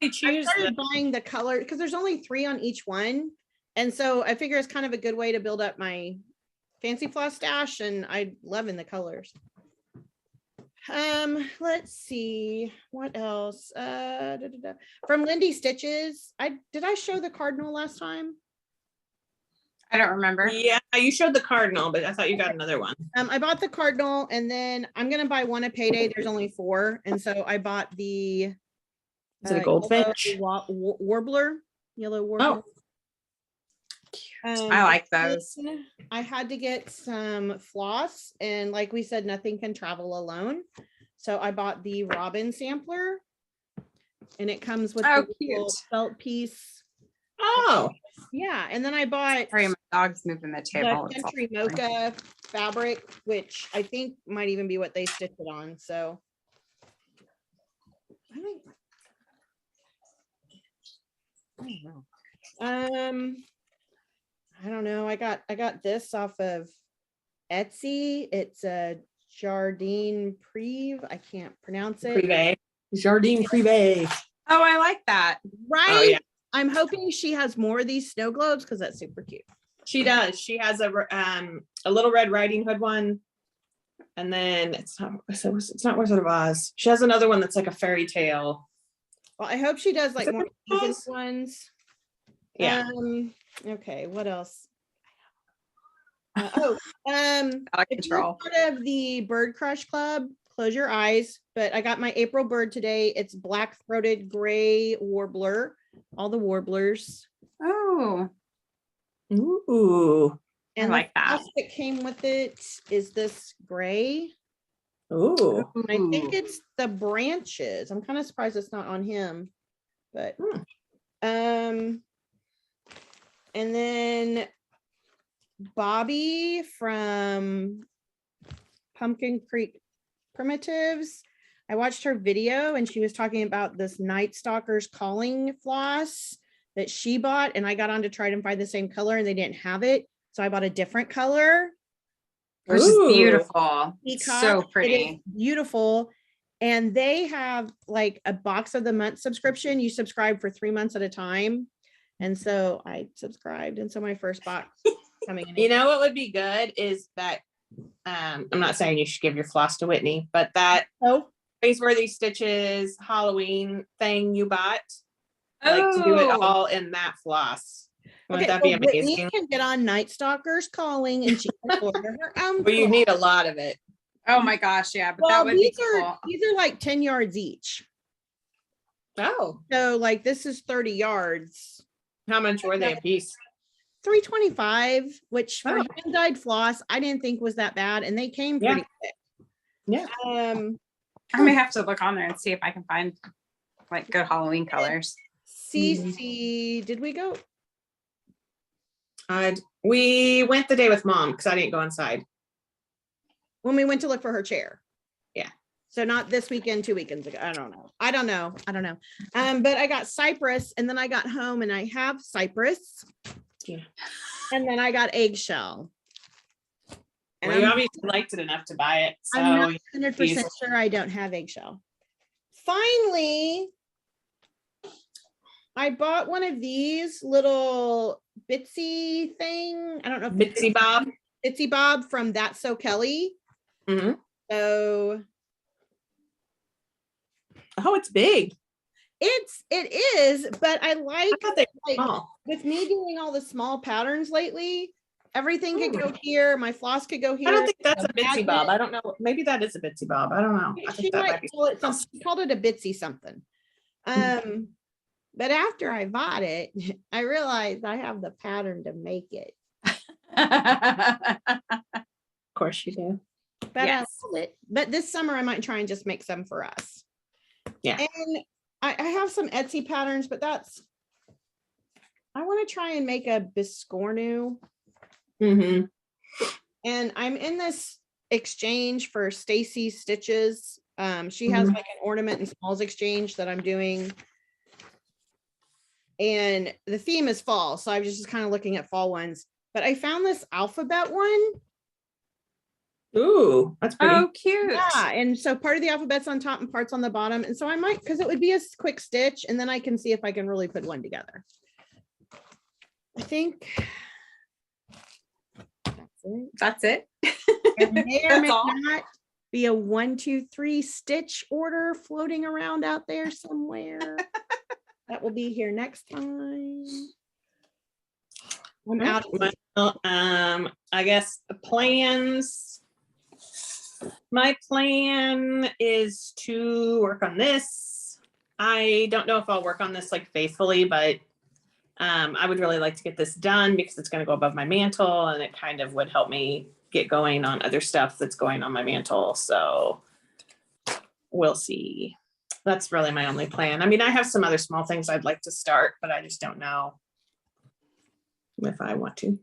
[SPEAKER 3] started buying the color because there's only 3 on each one. And so I figure it's kind of a good way to build up my fancy floss stash, and I'm loving the colors. Let's see what else. From Lindy Stitches. Did I show the cardinal last time?
[SPEAKER 2] I don't remember.
[SPEAKER 1] Yeah, you showed the cardinal, but I thought you got another one.
[SPEAKER 3] I bought the cardinal, and then I'm gonna buy one a payday. There's only 4, and so I bought the
[SPEAKER 1] Is it a goldfinch?
[SPEAKER 3] Warbler, yellow warbler.
[SPEAKER 1] Oh.
[SPEAKER 2] I like those.
[SPEAKER 3] I had to get some floss, and like we said, nothing can travel alone. So I bought the Robin sampler, and it comes with the little felt piece.
[SPEAKER 1] Oh,
[SPEAKER 3] yeah. And then I bought
[SPEAKER 2] Sorry, my dog's moving the table.
[SPEAKER 3] the Country Mocha fabric, which I think might even be what they stitched it on. So I don't know. I got this off of Etsy. It's a Jardine Prive. I can't pronounce it.
[SPEAKER 1] Privé. Jardine Privé.
[SPEAKER 2] Oh, I like that.
[SPEAKER 3] Right.
[SPEAKER 1] Oh, yeah.
[SPEAKER 3] I'm hoping she has more of these snow globes because that's super cute.
[SPEAKER 1] She does. She has a Little Red Riding Hood one. And then it's not Wizard of Oz. She has another one that's like a fairy tale.
[SPEAKER 3] Well, I hope she does like more
[SPEAKER 1] Oz?
[SPEAKER 3] ones.
[SPEAKER 1] Yeah.
[SPEAKER 3] Okay, what else?
[SPEAKER 2] Out of
[SPEAKER 3] if you're
[SPEAKER 2] control.
[SPEAKER 3] part of the Bird Crush Club, close your eyes. But I got my April bird today. It's black-throated gray warbler. All the warblers.
[SPEAKER 2] Oh,
[SPEAKER 1] Ooh.
[SPEAKER 3] And
[SPEAKER 2] I like that.
[SPEAKER 3] that came with it is this gray.
[SPEAKER 1] Ooh.
[SPEAKER 3] I think it's the branches. I'm kind of surprised it's not on him, but and then Bobby from Pumpkin Creek Primitives. I watched her video and she was talking about this Night Stalker's Calling floss that she bought, and I got on to try to find the same color and they didn't have it. So I bought a different color.
[SPEAKER 2] which is
[SPEAKER 1] Ooh.
[SPEAKER 2] beautiful.
[SPEAKER 3] Peacock.
[SPEAKER 2] So
[SPEAKER 3] It is
[SPEAKER 2] pretty.
[SPEAKER 3] beautiful. And they have like a box of the month subscription. You subscribe for 3 months at a time. And so I subscribed. And so my first box coming in.
[SPEAKER 1] You know what would be good is that I'm not saying you should give your floss to Whitney, but that
[SPEAKER 3] Oh,
[SPEAKER 1] Praiseworthy Stitches Halloween thing you bought, like to do it
[SPEAKER 2] Oh,
[SPEAKER 1] all in that floss. Wouldn't
[SPEAKER 3] okay.
[SPEAKER 1] that be
[SPEAKER 3] Well, Whitney
[SPEAKER 1] amazing?
[SPEAKER 3] can get on Night Stalkers Calling and she can order her own.
[SPEAKER 1] Well, you
[SPEAKER 3] floss.
[SPEAKER 1] need a lot of it.
[SPEAKER 2] oh my gosh, yeah, but that
[SPEAKER 3] Well,
[SPEAKER 2] would be
[SPEAKER 3] these
[SPEAKER 2] cool.
[SPEAKER 3] are like 10 yards each.
[SPEAKER 1] Oh,
[SPEAKER 3] So like this is 30 yards.
[SPEAKER 1] how much were they a piece?
[SPEAKER 3] $3.25, which for
[SPEAKER 1] Oh.
[SPEAKER 3] hand-dyed floss, I didn't think was that bad, and they came
[SPEAKER 1] Yeah.
[SPEAKER 3] pretty quick.
[SPEAKER 1] Yeah.
[SPEAKER 2] I may have to look on there and see if I can find like good Halloween colors.
[SPEAKER 3] CC, did we go?
[SPEAKER 1] We went the day with Mom because I didn't go inside.
[SPEAKER 3] When we went to look for her chair.
[SPEAKER 1] Yeah.
[SPEAKER 3] So not this weekend, 2 weekends ago. I don't know. But I got cypress, and then I got home and I have cypress.
[SPEAKER 1] Yeah.
[SPEAKER 3] And then I got eggshell. And
[SPEAKER 1] Well, you
[SPEAKER 3] I'm
[SPEAKER 1] obviously liked it enough to buy it. So
[SPEAKER 3] not 100%
[SPEAKER 1] diesel.
[SPEAKER 3] sure I don't have eggshell. Finally, I bought one of these little Bitsy thing. I don't know if
[SPEAKER 1] Bitsy Bob.
[SPEAKER 3] Bitsy Bob from That's So Kelly.
[SPEAKER 1] Mhm.
[SPEAKER 3] So
[SPEAKER 1] Oh, it's big.
[SPEAKER 3] it is, but I
[SPEAKER 1] I
[SPEAKER 3] like
[SPEAKER 1] thought they were
[SPEAKER 3] like
[SPEAKER 1] small.
[SPEAKER 3] with me doing all the small patterns lately, everything could go here. My floss could go here.
[SPEAKER 1] I don't think that's a
[SPEAKER 3] the
[SPEAKER 1] Bitsy
[SPEAKER 3] magnet-
[SPEAKER 1] Bob. I don't know. Maybe that is a Bitsy Bob. I don't know. I
[SPEAKER 3] She
[SPEAKER 1] think that
[SPEAKER 3] might
[SPEAKER 1] might be
[SPEAKER 3] call it
[SPEAKER 1] something else.
[SPEAKER 3] something. She called it a Bitsy something. But after I bought it, I realized I have the pattern to make it.
[SPEAKER 1] Of course you do.
[SPEAKER 3] But
[SPEAKER 2] Yes.
[SPEAKER 3] I love it. But this summer I might try and just make some for us.
[SPEAKER 1] Yeah.
[SPEAKER 3] And I have some Etsy patterns, but I want to try and make a biscornu.
[SPEAKER 1] Mm-hmm.
[SPEAKER 3] And I'm in this exchange for Stacy's Stitches. She has like an ornament and smalls exchange that I'm doing. And the theme is fall. So I was just kind of looking at fall ones. But I found this alphabet one.
[SPEAKER 1] Ooh, that's pretty.
[SPEAKER 2] Oh, cute.
[SPEAKER 3] Yeah, and so part of the alphabet's on top and parts on the bottom. And so I might, because it would be a quick stitch, and then I can see if I can really put one together. I think
[SPEAKER 2] That's it.
[SPEAKER 3] and may or
[SPEAKER 2] That's
[SPEAKER 3] may
[SPEAKER 2] all?
[SPEAKER 3] not be a 1, 2, 3 stitch order floating around out there somewhere. That will be here next time. I'm out.
[SPEAKER 1] Well, I guess the plans. My plan is to work on this. I don't know if I'll work on this like faithfully, but I would really like to get this done because it's going to go above my mantle and it kind of would help me get going on other stuff that's going on my mantle. So we'll see. That's really my only plan. I mean, I have some other small things I'd like to start, but I just don't know if I want to.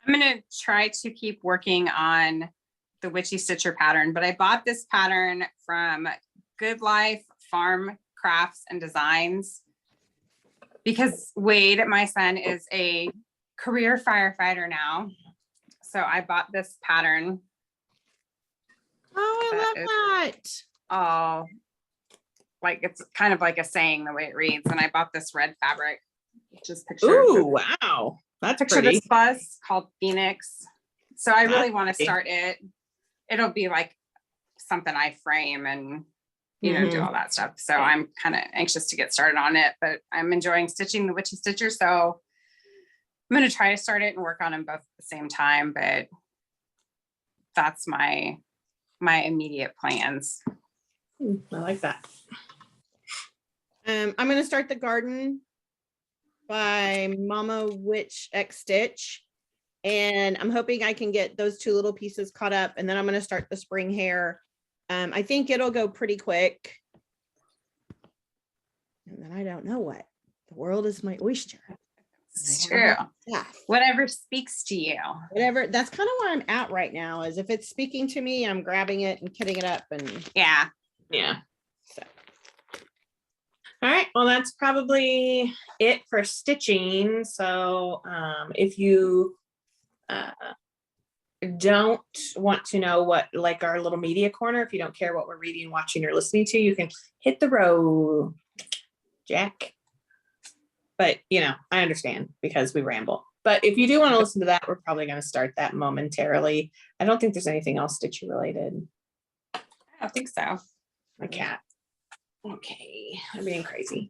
[SPEAKER 2] I'm going to try to keep working on the Witchy Stitcher pattern, but I bought this pattern from Good Life Farm Crafts and Designs because Wade, my son, is a career firefighter now. So I bought this pattern.
[SPEAKER 3] Oh, I
[SPEAKER 2] That
[SPEAKER 3] love that.
[SPEAKER 2] Oh, like it's kind of like a saying the way it reads. And I bought this red fabric, which is picture.
[SPEAKER 1] Ooh, wow. That's
[SPEAKER 2] Picture
[SPEAKER 1] pretty.
[SPEAKER 2] this bus called Phoenix. So I really
[SPEAKER 1] That's
[SPEAKER 2] want to
[SPEAKER 1] pretty.
[SPEAKER 2] start it. It'll be like something I frame and, you know, do all that stuff. So I'm kind of anxious to get started on it, but I'm enjoying stitching the Witchy Stitcher. So I'm going to try to start it and work on them both at the same time, but that's my immediate plans.
[SPEAKER 1] I like that.
[SPEAKER 3] I'm going to start the garden by Mama Witch X Stitch. And I'm hoping I can get those 2 little pieces caught up. And then I'm going to start the spring hair. I think it'll go pretty quick. And then I don't know what. The world is my oyster.
[SPEAKER 2] It's true.
[SPEAKER 3] Yeah.
[SPEAKER 2] Whatever speaks to you.
[SPEAKER 3] Whatever. That's kind of where I'm at right now, is if it's speaking to me, I'm grabbing it and kitting it up. And
[SPEAKER 2] Yeah.
[SPEAKER 1] Yeah.
[SPEAKER 3] so.
[SPEAKER 1] All right. Well, that's probably it for stitching. So if you don't want to know what, like our little media corner, if you don't care what we're reading, watching, or listening to, you can hit the road, Jack. But, you know, I understand because we ramble. But if you do want to listen to that, we're probably going to start that momentarily. I don't think there's anything else stitchy related.
[SPEAKER 2] I don't think so.
[SPEAKER 1] My cat. Okay, I'm being crazy.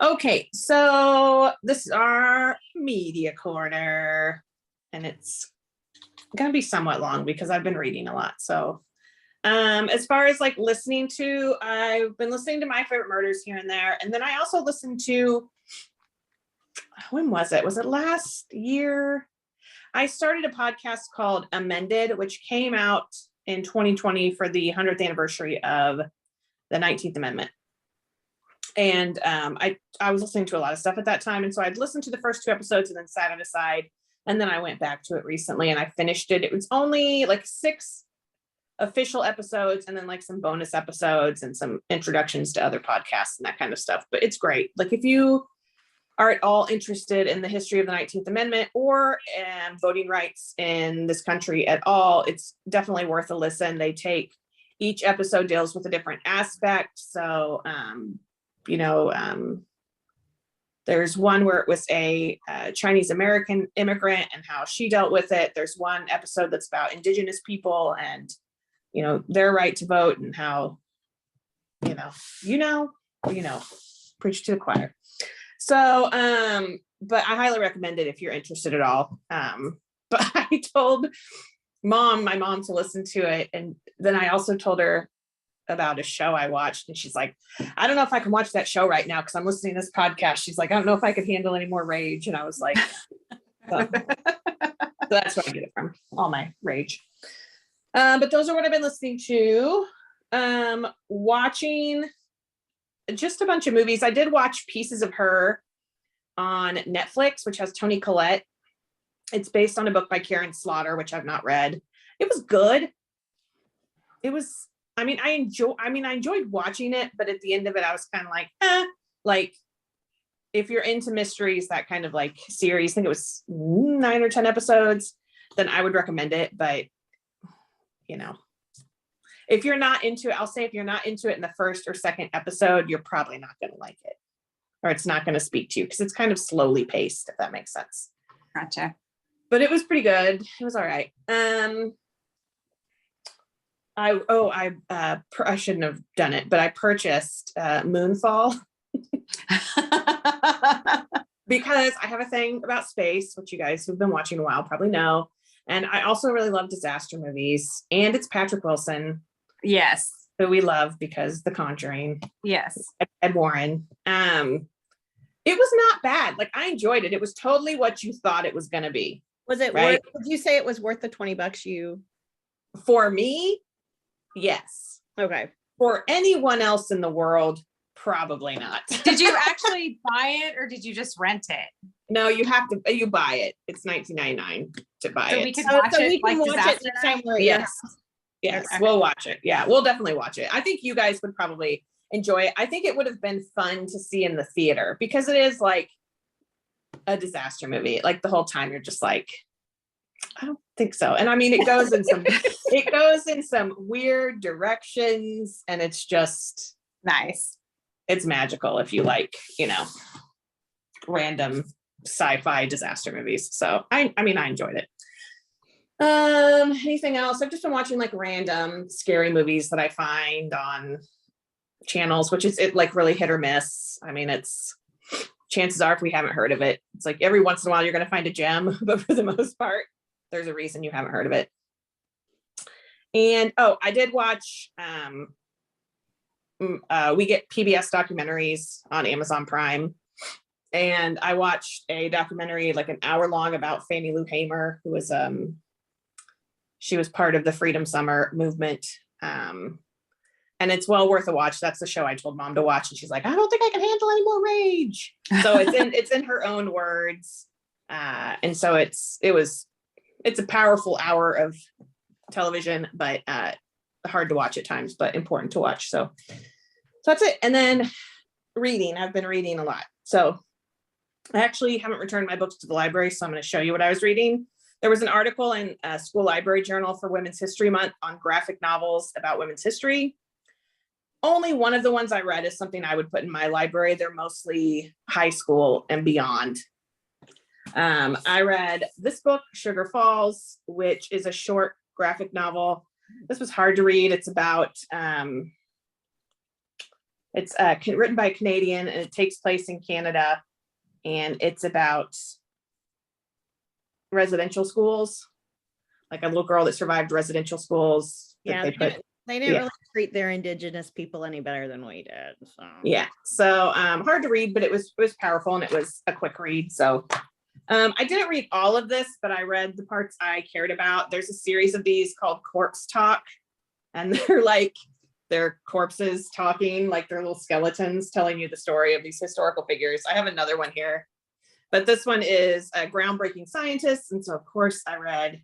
[SPEAKER 1] Okay, so this is our media corner, and it's gonna be somewhat long because I've been reading a lot. So as far as like listening to, I've been listening to My Favorite Murders here and there, and then I also listened to, when was it last year? I started a podcast called Amended, which came out in 2020 for the 100th anniversary of the 19th Amendment. And I was listening to a lot of stuff at that time. And so I'd listened to the first 2 episodes and then sat it aside. And then I went back to it recently and I finished it. It was only like 6 official episodes and then like some bonus episodes and some introductions to other podcasts and that kind of stuff. But it's great. Like if you are at all interested in the history of the 19th Amendment or voting rights in this country at all, it's definitely worth a listen. They take, each episode deals with a different aspect. So, there's one where it was a Chinese American immigrant and how she dealt with it. There's one episode that's about Indigenous people and, their right to vote and how, preach to the choir. So, but I highly recommend it if you're interested at all. But I told my mom to listen to it. And then I also told her about a show I watched and she's like, I don't know if I can watch that show right now because I'm listening to this podcast. She's like, I don't know if I could handle any more rage. And I was like, so that's where I get it from, all my rage. But those are what I've been listening to. Watching just a bunch of movies. I did watch Pieces of Her on Netflix, which has Toni Collette. It's based on a book by Karen Slaughter, which I've not read. It was good. I enjoyed watching it, but at the end of it, I was kind of like, if you're into mysteries, that kind of like series, I think it was 9 or 10 episodes, then I would recommend it. But, if you're not into it, I'll say if you're not into it in the first or second episode, you're probably not going to like it, or it's not going to speak to you because it's kind of slowly paced, if that makes sense.
[SPEAKER 2] Gotcha.
[SPEAKER 1] But it was pretty good. It was all right. I shouldn't have done it, but I purchased Moonfall because I have a thing about space, which you guys who've been watching a while probably know. And I also really love disaster movies, and it's Patrick Wilson.
[SPEAKER 2] Yes.
[SPEAKER 1] Who we love because The Conjuring.
[SPEAKER 2] Yes.
[SPEAKER 1] Ed Warren. It was not bad. Like I enjoyed it. It was totally what you thought it was going to be.
[SPEAKER 3] Was it
[SPEAKER 1] right?
[SPEAKER 3] Did you say it was worth the $20 you?
[SPEAKER 1] For me? Yes.
[SPEAKER 3] Okay.
[SPEAKER 1] For anyone else in the world, probably not.
[SPEAKER 2] Did you actually buy it or did you just rent it?
[SPEAKER 1] No, you buy it. It's $19.99 to buy it.
[SPEAKER 2] So we can watch it like disaster night?
[SPEAKER 1] Yes. Yes, okay. We'll watch it. Yeah, we'll definitely watch it. I think you guys would probably enjoy it. I think it would have been fun to see in the theater because it is like a disaster movie. Like the whole time you're just like, I don't think so. And I mean, it goes in some weird directions and it's just
[SPEAKER 2] nice.
[SPEAKER 1] It's magical if you like, random sci-fi disaster movies. So I enjoyed it. Anything else? I've just been watching like random scary movies that I find on channels, which is like really hit or miss. I mean, it's chances are if we haven't heard of it, it's like every once in a while you're going to find a gem, but for the most part, there's a reason you haven't heard of it. And I did watch we get PBS documentaries on Amazon Prime. And I watched a documentary like an hour long about Fannie Lou Hamer, who was she was part of the Freedom Summer movement. And it's well worth a watch. That's the show I told Mom to watch. And she's like, I don't think I can handle any more rage. So it's in her own words. And so it's a powerful hour of television, but hard to watch at times, but important to watch. So that's it. And then reading, I've been reading a lot. So I actually haven't returned my books to the library. So I'm going to show you what I was reading. There was an article in a school library journal for Women's History Month on graphic novels about women's history. Only one of the ones I read is something I would put in my library. They're mostly high school and beyond. I read this book, Sugar Falls, which is a short graphic novel. This was hard to read. It's about, it's written by a Canadian, and it takes place in Canada, and it's about residential schools, like a little girl that survived residential schools.
[SPEAKER 3] Yeah, they didn't really treat their Indigenous people any better than we did. So
[SPEAKER 1] yeah, so hard to read, but it was powerful, and it was a quick read. So I didn't read all of this, but I read the parts I cared about. There's a series of these called Corpse Talk, and they're corpses talking, like they're little skeletons telling you the story of these historical figures. I have another one here, but this one is a groundbreaking scientist. And so of course I read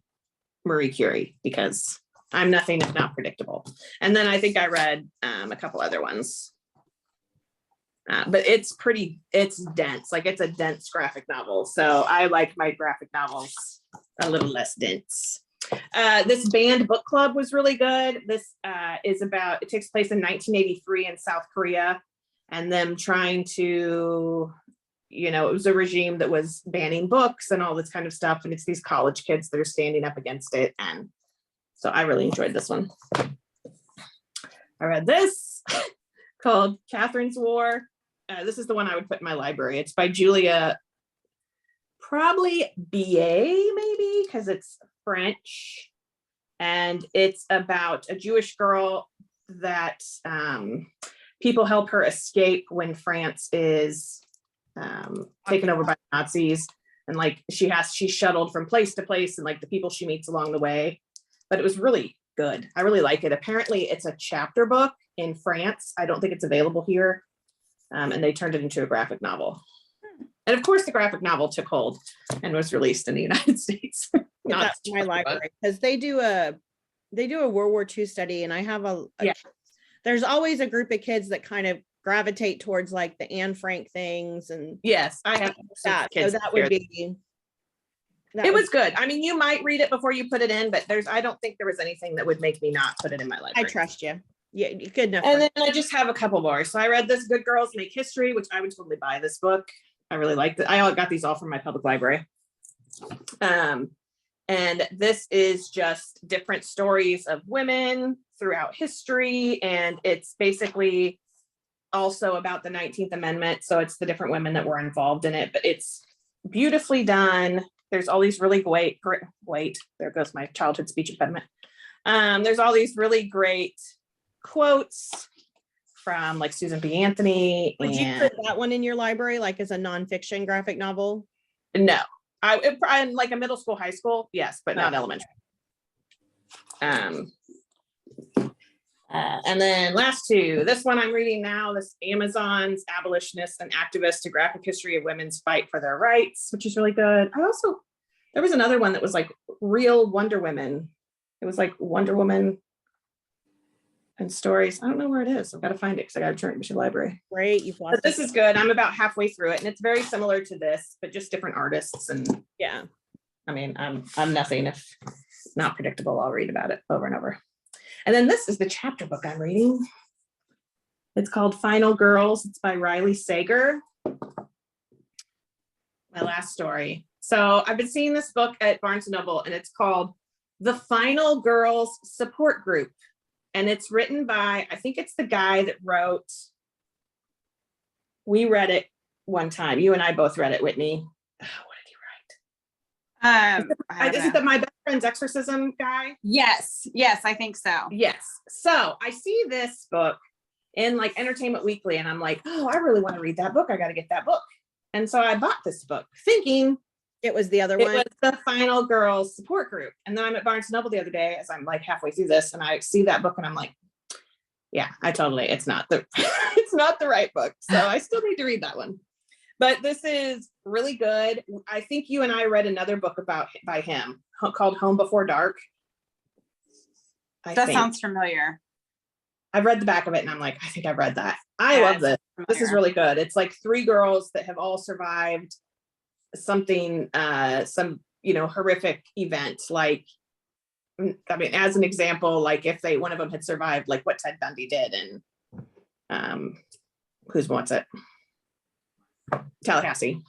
[SPEAKER 1] Marie Curie, because I'm nothing if not predictable. And then I think I read a couple other ones. But it's dense, like it's a dense graphic novel. So I like my graphic novels a little less dense. This banned book club was really good. This it takes place in 1983 in South Korea, and them trying to, it was a regime that was banning books and all this kind of stuff. And it's these college kids that are standing up against it. And so I really enjoyed this one. I read this called Catherine's War. This is the one I would put in my library. It's by Julia, probably BA maybe, because it's French, and it's about a Jewish girl that people help her escape when France is taken over by Nazis, and like she's shuttled from place to place, and like the people she meets along the way. But it was really good. I really like it. Apparently it's a chapter book in France. I don't think it's available here, and they turned it into a graphic novel. And of course the graphic novel took hold and was released in the United States.
[SPEAKER 3] Not my library, because they do a World War II study, and I have there's always a group of kids that kind of gravitate towards like the Anne Frank things, and
[SPEAKER 1] yes, I have
[SPEAKER 3] that. So that would be.
[SPEAKER 1] It was good. I mean, you might read it before you put it in, but I don't think there was anything that would make me not put it in my library.
[SPEAKER 3] I trust you. Yeah, good enough.
[SPEAKER 1] And then I just have a couple more. So I read this Good Girls Make History, which I would totally buy this book. I really liked it. I got these all from my public library. And this is just different stories of women throughout history. And it's basically also about the 19th Amendment. So it's the different women that were involved in it, but it's beautifully done. There's all these really great, there goes my childhood speech impediment. There's all these really great quotes from like Susan B. Anthony.
[SPEAKER 3] Would you put that one in your library, like as a nonfiction graphic novel?
[SPEAKER 1] No, I'm like a middle school, high school, yes, but not elementary. And then last two, this one I'm reading now, this Amazon's Abolitionists and Activists: A Graphic History of Women's Fight for Their Rights, which is really good. There was another one that was like Real Wonder Women. It was like Wonder Woman and stories. I don't know where it is. I've got to find it because I got to turn it to the library.
[SPEAKER 3] Great, you've lost.
[SPEAKER 1] But this is good. I'm about halfway through it, and it's very similar to this, but just different artists. And
[SPEAKER 3] yeah,
[SPEAKER 1] I mean, I'm nothing if not predictable. I'll read about it over and over. And then this is the chapter book I'm reading. It's called Final Girls. It's by Riley Sager. My last story. So I've been seeing this book at Barnes & Noble, and it's called The Final Girls Support Group. And it's written by, I think it's the guy that wrote, we read it one time. You and I both read it, Whitney. What did he write? Is it the My Best Friend's Exorcism guy?
[SPEAKER 2] Yes, I think so.
[SPEAKER 1] Yes. So I see this book in like Entertainment Weekly, and I'm like, oh, I really want to read that book. I got to get that book. And so I bought this book thinking
[SPEAKER 3] it was the other
[SPEAKER 1] it
[SPEAKER 3] one.
[SPEAKER 1] was the Final Girls Support Group. And then I'm at Barnes & Noble the other day as I'm like halfway through this, and I see that book and I'm like, yeah, it's not the right book. So I still need to read that one. But this is really good. I think you and I read another book by him called Home Before Dark.
[SPEAKER 2] That sounds familiar.
[SPEAKER 1] I've read the back of it and I'm like, I think I've read that. I love this. Familiar. This is really good. It's like three girls that have all survived something, some horrific event. Like, I mean, as an example, like if one of them had survived, like what Ted Bundy did, and what's it? Tallahassee.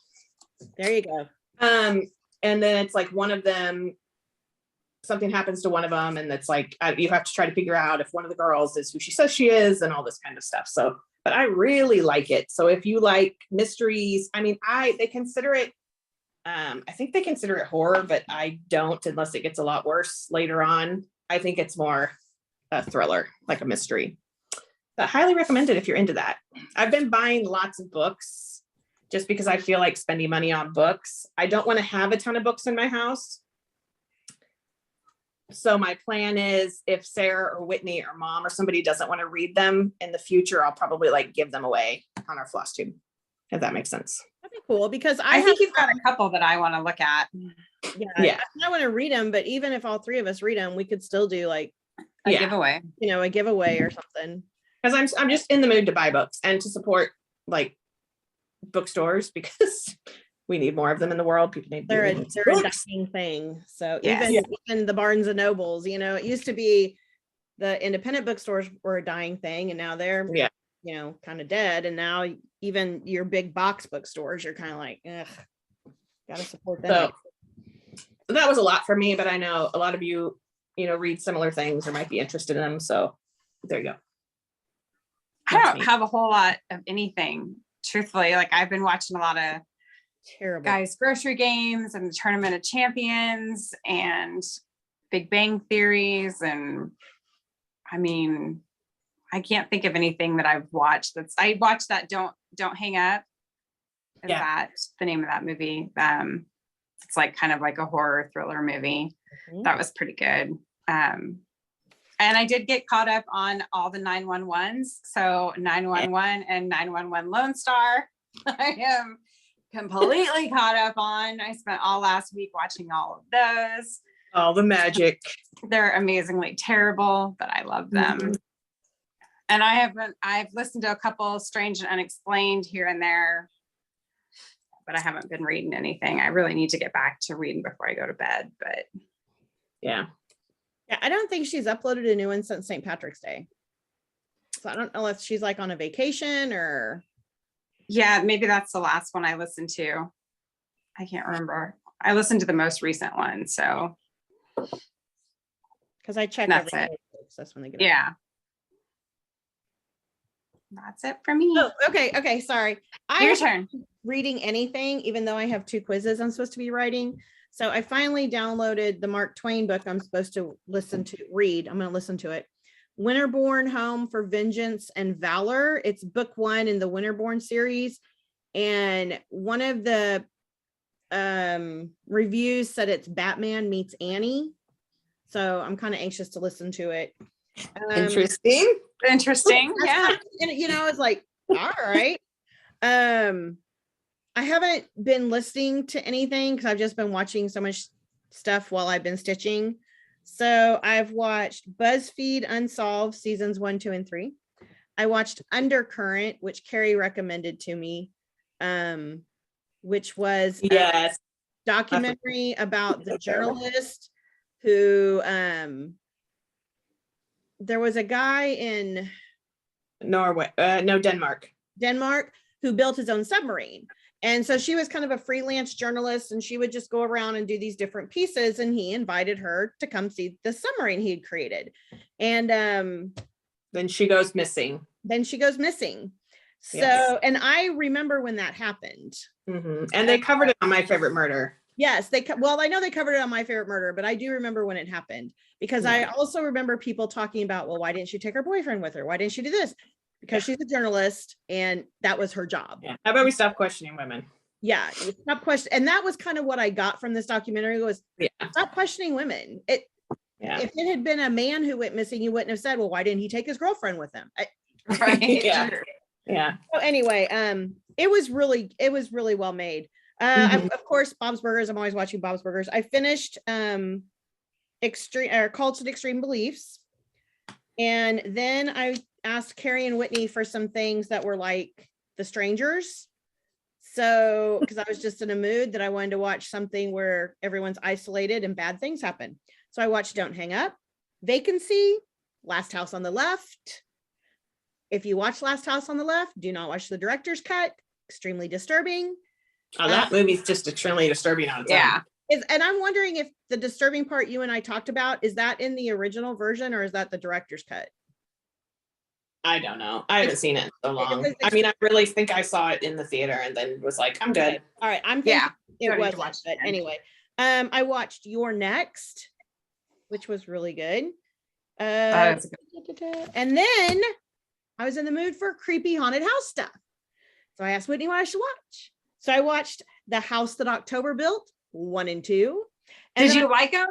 [SPEAKER 3] There you go.
[SPEAKER 1] And then it's like one of them, something happens to one of them, and it's like you have to try to figure out if one of the girls is who she says she is and all this kind of stuff. So, but I really like it. So if you like mysteries, I mean, they consider it, I think they consider it horror, but I don't, unless it gets a lot worse later on. I think it's more a thriller, like a mystery. But highly recommend it if you're into that. I've been buying lots of books just because I feel like spending money on books. I don't want to have a ton of books in my house. So my plan is if Sarah or Whitney or mom or somebody doesn't want to read them in the future, I'll probably like give them away on our Flosstube, if that makes sense.
[SPEAKER 3] That'd be cool, because
[SPEAKER 2] I think you've got a couple that I want to look at.
[SPEAKER 3] Yeah. I want to read them, but even if all three of us read them, we could still do like
[SPEAKER 2] a giveaway,
[SPEAKER 3] a giveaway or something.
[SPEAKER 1] Because I'm just in the mood to buy books and to support like bookstores, because we need more of them in the world. People need
[SPEAKER 3] they're a dying thing. So even the Barnes and Nobles, it used to be the independent bookstores were a dying thing, and now they're kind of dead. And now even your big box bookstores, you're kind of like, ugh, gotta support them.
[SPEAKER 1] So that was a lot for me, but I know a lot of you, read similar things or might be interested in them. So there you go.
[SPEAKER 2] I don't have a whole lot of anything, truthfully. Like I've been watching a lot of
[SPEAKER 3] terrible
[SPEAKER 2] Guys Grocery Games and the Tournament of Champions and Big Bang Theories, and I mean, I can't think of anything that I've watched I watched that Don't Hang Up. Is that the name of that movie? It's like kind of like a horror thriller movie. That was pretty good. And I did get caught up on all the 911s. So 911 and 911 Lone Star, I am completely caught up on. I spent all last week watching all of those.
[SPEAKER 1] All the magic.
[SPEAKER 2] They're amazingly terrible, but I love them. And I've listened to a couple Strange and Unexplained here and there, but I haven't been reading anything. I really need to get back to reading before I go to bed, but
[SPEAKER 3] yeah, I don't think she's uploaded a new one since St. Patrick's Day. So I don't know if she's like on a vacation or.
[SPEAKER 2] Yeah, maybe that's the last one I listened to. I can't remember. I listened to the most recent one, so.
[SPEAKER 3] Because I check
[SPEAKER 2] that's
[SPEAKER 3] every
[SPEAKER 2] it.
[SPEAKER 3] day, so that's when they get
[SPEAKER 2] up. That's it for me.
[SPEAKER 3] Oh, okay. Sorry.
[SPEAKER 2] Your turn.
[SPEAKER 3] Reading anything, even though I have 2 quizzes I'm supposed to be writing. So I finally downloaded the Mark Twain book I'm supposed to read. I'm going to listen to it. Winterborn: Home for Vengeance and Valor. It's book 1 in the Winterborn series. And one of the reviews said it's Batman meets Annie. So I'm kind of anxious to listen to it.
[SPEAKER 1] Interesting.
[SPEAKER 2] Yeah.
[SPEAKER 3] And it's like, all right. I haven't been listening to anything because I've just been watching so much stuff while I've been stitching. So I've watched BuzzFeed Unsolved seasons 1, 2, and 3. I watched Undercurrent, which Carrie recommended to me, which was a documentary about the journalist who there was a guy in
[SPEAKER 1] Denmark
[SPEAKER 3] who built his own submarine. And so she was kind of a freelance journalist, and she would just go around and do these different pieces. And he invited her to come see the submarine he had created. And
[SPEAKER 1] then she goes missing.
[SPEAKER 3] So, and I remember when that happened.
[SPEAKER 1] And they covered it on My Favorite Murder.
[SPEAKER 3] Yes, I know they covered it on My Favorite Murder, but I do remember when it happened, because I also remember people talking about, well, why didn't she take her boyfriend with her? Why didn't she do this? Because she's a journalist and that was her job.
[SPEAKER 1] How about we stop questioning women?
[SPEAKER 3] Stop question. And that was kind of what I got from this documentary was stop questioning women. If it had been a man who went missing, you wouldn't have said, well, why didn't he take his girlfriend with him? So anyway, it was really well made. Of course, Bob's Burgers. I'm always watching Bob's Burgers. I finished Cults and Extreme Beliefs. And then I asked Carrie and Whitney for some things that were like The Strangers. So, because I was just in a mood that I wanted to watch something where everyone's isolated and bad things happen. So I watched Don't Hang Up, Vacancy, Last House on the Left. If you watch Last House on the Left, do not watch the director's cut. Extremely disturbing.
[SPEAKER 1] Oh, that movie's just extremely disturbing on its own.
[SPEAKER 2] Yeah.
[SPEAKER 3] And I'm wondering if the disturbing part you and I talked about, is that in the original version or is that the director's cut?
[SPEAKER 1] I don't know. I haven't seen it in so long.
[SPEAKER 3] was
[SPEAKER 1] I mean, I really think I saw it in the theater and then was like, I'm good.
[SPEAKER 3] All right. I'm thinking
[SPEAKER 2] Yeah.
[SPEAKER 3] it wasn't, but anyway. I watched You're Next, which was really good. And then I was in the mood for creepy haunted house stuff. So I asked Whitney what I should watch. So I watched The House That October Built 1 and 2. And
[SPEAKER 2] did you like them?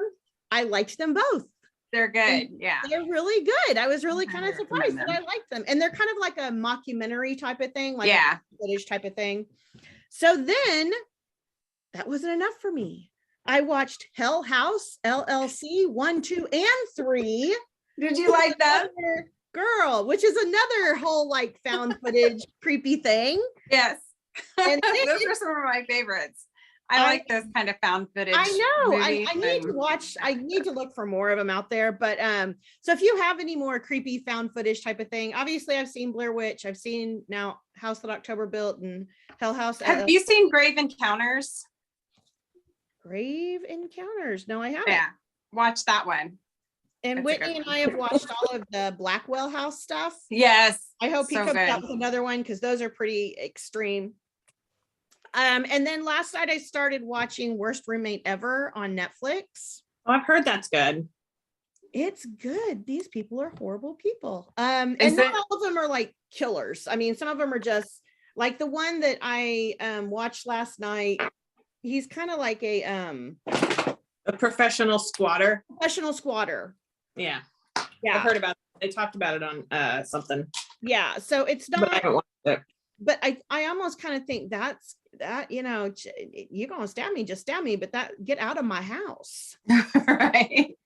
[SPEAKER 3] I liked them both.
[SPEAKER 2] They're good. Yeah.
[SPEAKER 3] They're really good. I was really kind of surprised that
[SPEAKER 2] them.
[SPEAKER 3] I liked them. And they're kind of like a mockumentary type of thing, like
[SPEAKER 2] Yeah.
[SPEAKER 3] a footage type of thing. So then that wasn't enough for me. I watched Hell House LLC 1, 2, and 3.
[SPEAKER 2] Did you like that?
[SPEAKER 3] Girl, which is another whole like found footage creepy thing.
[SPEAKER 2] Yes.
[SPEAKER 3] And
[SPEAKER 2] those are some of my favorites. I like those kind of found footage.
[SPEAKER 3] I know. I
[SPEAKER 2] movies
[SPEAKER 3] need to watch. I need to look for more of them out there. But so if you have any more creepy found footage type of thing, obviously I've seen Blair Witch. I've seen now House That October Built and Hell House.
[SPEAKER 2] Have you seen Grave Encounters?
[SPEAKER 3] Grave Encounters? No, I haven't.
[SPEAKER 2] Yeah. Watch that one.
[SPEAKER 3] And
[SPEAKER 2] That's a
[SPEAKER 3] Whitney
[SPEAKER 2] good
[SPEAKER 3] and
[SPEAKER 2] one.
[SPEAKER 3] I have watched all of the Blackwell House stuff.
[SPEAKER 2] Yes.
[SPEAKER 3] I hope he
[SPEAKER 2] so
[SPEAKER 3] comes out
[SPEAKER 2] good.
[SPEAKER 3] with another one because those are pretty extreme. And then last night I started watching Worst Roommate Ever on Netflix.
[SPEAKER 1] Oh, I've heard that's good.
[SPEAKER 3] It's good. These people are horrible people. And
[SPEAKER 2] Is
[SPEAKER 3] not
[SPEAKER 2] it-
[SPEAKER 3] all of them are like killers. I mean, some of them are just like the one that I watched last night. He's kind of like a
[SPEAKER 1] professional squatter.
[SPEAKER 3] professional squatter.
[SPEAKER 1] Yeah.
[SPEAKER 3] Yeah.
[SPEAKER 1] I've heard about it. They talked about it on something.
[SPEAKER 3] Yeah. So it's
[SPEAKER 1] But I
[SPEAKER 3] not,
[SPEAKER 1] haven't watched it.
[SPEAKER 3] but I almost kind of think that, you know, you're gonna stab me, just stab me, but that get out of my house.
[SPEAKER 2] Right.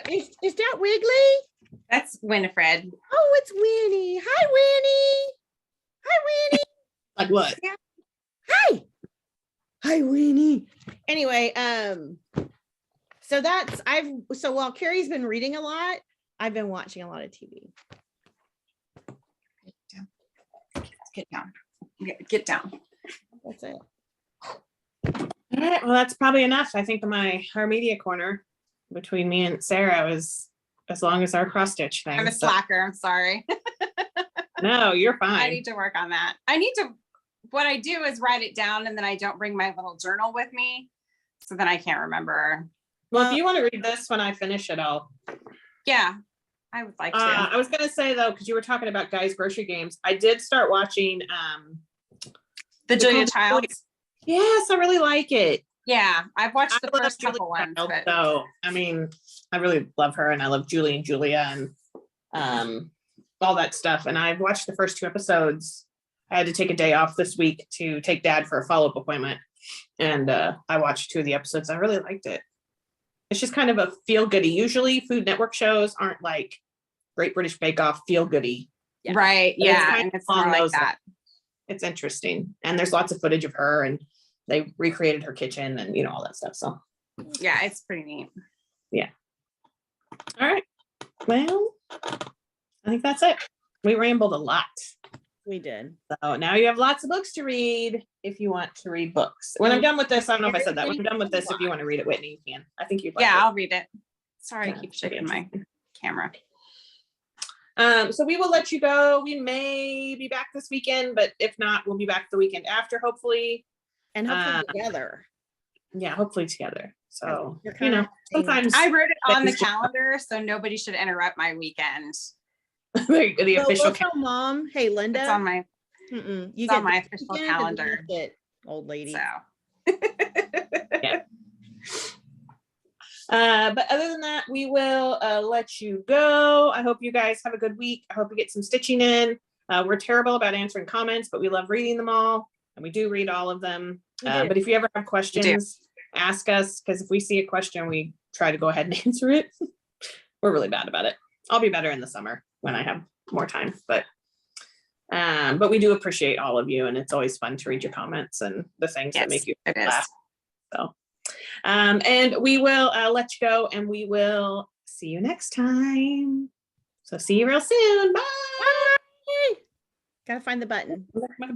[SPEAKER 3] Is that Wiggly?
[SPEAKER 2] That's Winifred.
[SPEAKER 3] Oh, it's Winnie. Hi, Winnie. Hi, Winnie.
[SPEAKER 1] Like what?
[SPEAKER 3] Hi. Hi, Winnie. Anyway, so so while Carrie's been reading a lot, I've been watching a lot of TV.
[SPEAKER 2] Get down. Get down.
[SPEAKER 3] That's it.
[SPEAKER 1] All right. Well, that's probably enough. I think our media corner between me and Sarah is as long as our cross stitch thing.
[SPEAKER 2] I'm a
[SPEAKER 1] so-
[SPEAKER 2] slacker. I'm sorry.
[SPEAKER 1] No, you're
[SPEAKER 2] I
[SPEAKER 1] fine.
[SPEAKER 2] need to work on that. What I do is write it down and then I don't bring my little journal with me. So then I can't remember.
[SPEAKER 1] Well, if you want to read this when I finish it,
[SPEAKER 2] Yeah, I would like to.
[SPEAKER 1] I was gonna say though, because you were talking about Guys Grocery Games, I did start watching
[SPEAKER 2] The Julia
[SPEAKER 1] Cold
[SPEAKER 2] Childs.
[SPEAKER 1] Yes, I really like it.
[SPEAKER 2] Yeah, I've watched the
[SPEAKER 1] I love
[SPEAKER 2] first
[SPEAKER 1] Julia
[SPEAKER 2] couple ones.
[SPEAKER 1] Child,
[SPEAKER 2] But
[SPEAKER 1] so I mean, I really love her and I love Julie and Julia and all that stuff. And I've watched the first 2 episodes. I had to take a day off this week to take Dad for a follow-up appointment. And I watched 2 of the episodes. I really liked it. It's just kind of a feel-goody. Usually Food Network shows aren't like Great British Bake Off feel-goody.
[SPEAKER 3] Yeah.
[SPEAKER 2] right,
[SPEAKER 1] But it's
[SPEAKER 2] yeah,
[SPEAKER 1] kind
[SPEAKER 2] and
[SPEAKER 1] of
[SPEAKER 2] it's more
[SPEAKER 1] along
[SPEAKER 2] like
[SPEAKER 1] those
[SPEAKER 2] that.
[SPEAKER 1] It's interesting. And there's lots of footage of her and they recreated her kitchen and, all that stuff. So,
[SPEAKER 2] Yeah, it's pretty neat.
[SPEAKER 1] all right. Well, I think that's it. We rambled a lot.
[SPEAKER 3] We did.
[SPEAKER 1] So now you have lots of books to read if you want to read books. When I'm done with this, I don't know if I said that. When I'm done with this, if you want to read it, Whitney, you can. I think you'd like
[SPEAKER 2] Yeah,
[SPEAKER 1] it.
[SPEAKER 2] I'll read it. Sorry,
[SPEAKER 1] Yeah,
[SPEAKER 2] I keep
[SPEAKER 1] it's pretty
[SPEAKER 2] shaking my
[SPEAKER 1] interesting.
[SPEAKER 2] camera.
[SPEAKER 1] So we will let you go. We may be back this weekend, but if not, we'll be back the weekend after, hopefully.
[SPEAKER 3] And hopefully
[SPEAKER 1] Uh,
[SPEAKER 3] together.
[SPEAKER 1] Yeah, hopefully together. So,
[SPEAKER 3] You're kind of
[SPEAKER 1] sometimes
[SPEAKER 2] I wrote it on the
[SPEAKER 1] Thanks, Jen.
[SPEAKER 2] calendar, so nobody should interrupt my weekend.
[SPEAKER 1] the
[SPEAKER 3] So
[SPEAKER 1] official
[SPEAKER 3] we'll tell Mom, hey, Linda.
[SPEAKER 2] It's on my
[SPEAKER 3] You
[SPEAKER 2] it's on my
[SPEAKER 3] the
[SPEAKER 2] official
[SPEAKER 3] weekend and
[SPEAKER 2] calendar.
[SPEAKER 3] leave it, old lady.
[SPEAKER 2] So
[SPEAKER 1] But other than that, we will let you go. I hope you guys have a good week. I hope you get some stitching in. We're terrible about answering comments, but we love reading them all. And we do read all of them.
[SPEAKER 3] We do.
[SPEAKER 1] But if you ever have questions, ask us, because if we see a question, we try to go ahead and answer it. We're really bad about it. I'll be better in the summer when I have more time. But we do appreciate all of you. And it's always fun to read your comments and the things that
[SPEAKER 2] yes,
[SPEAKER 1] make you
[SPEAKER 2] it is.
[SPEAKER 1] laugh. So, and we will let you go and we will see you next time. So see you real soon. Bye.
[SPEAKER 3] Gotta find the button.
[SPEAKER 1] My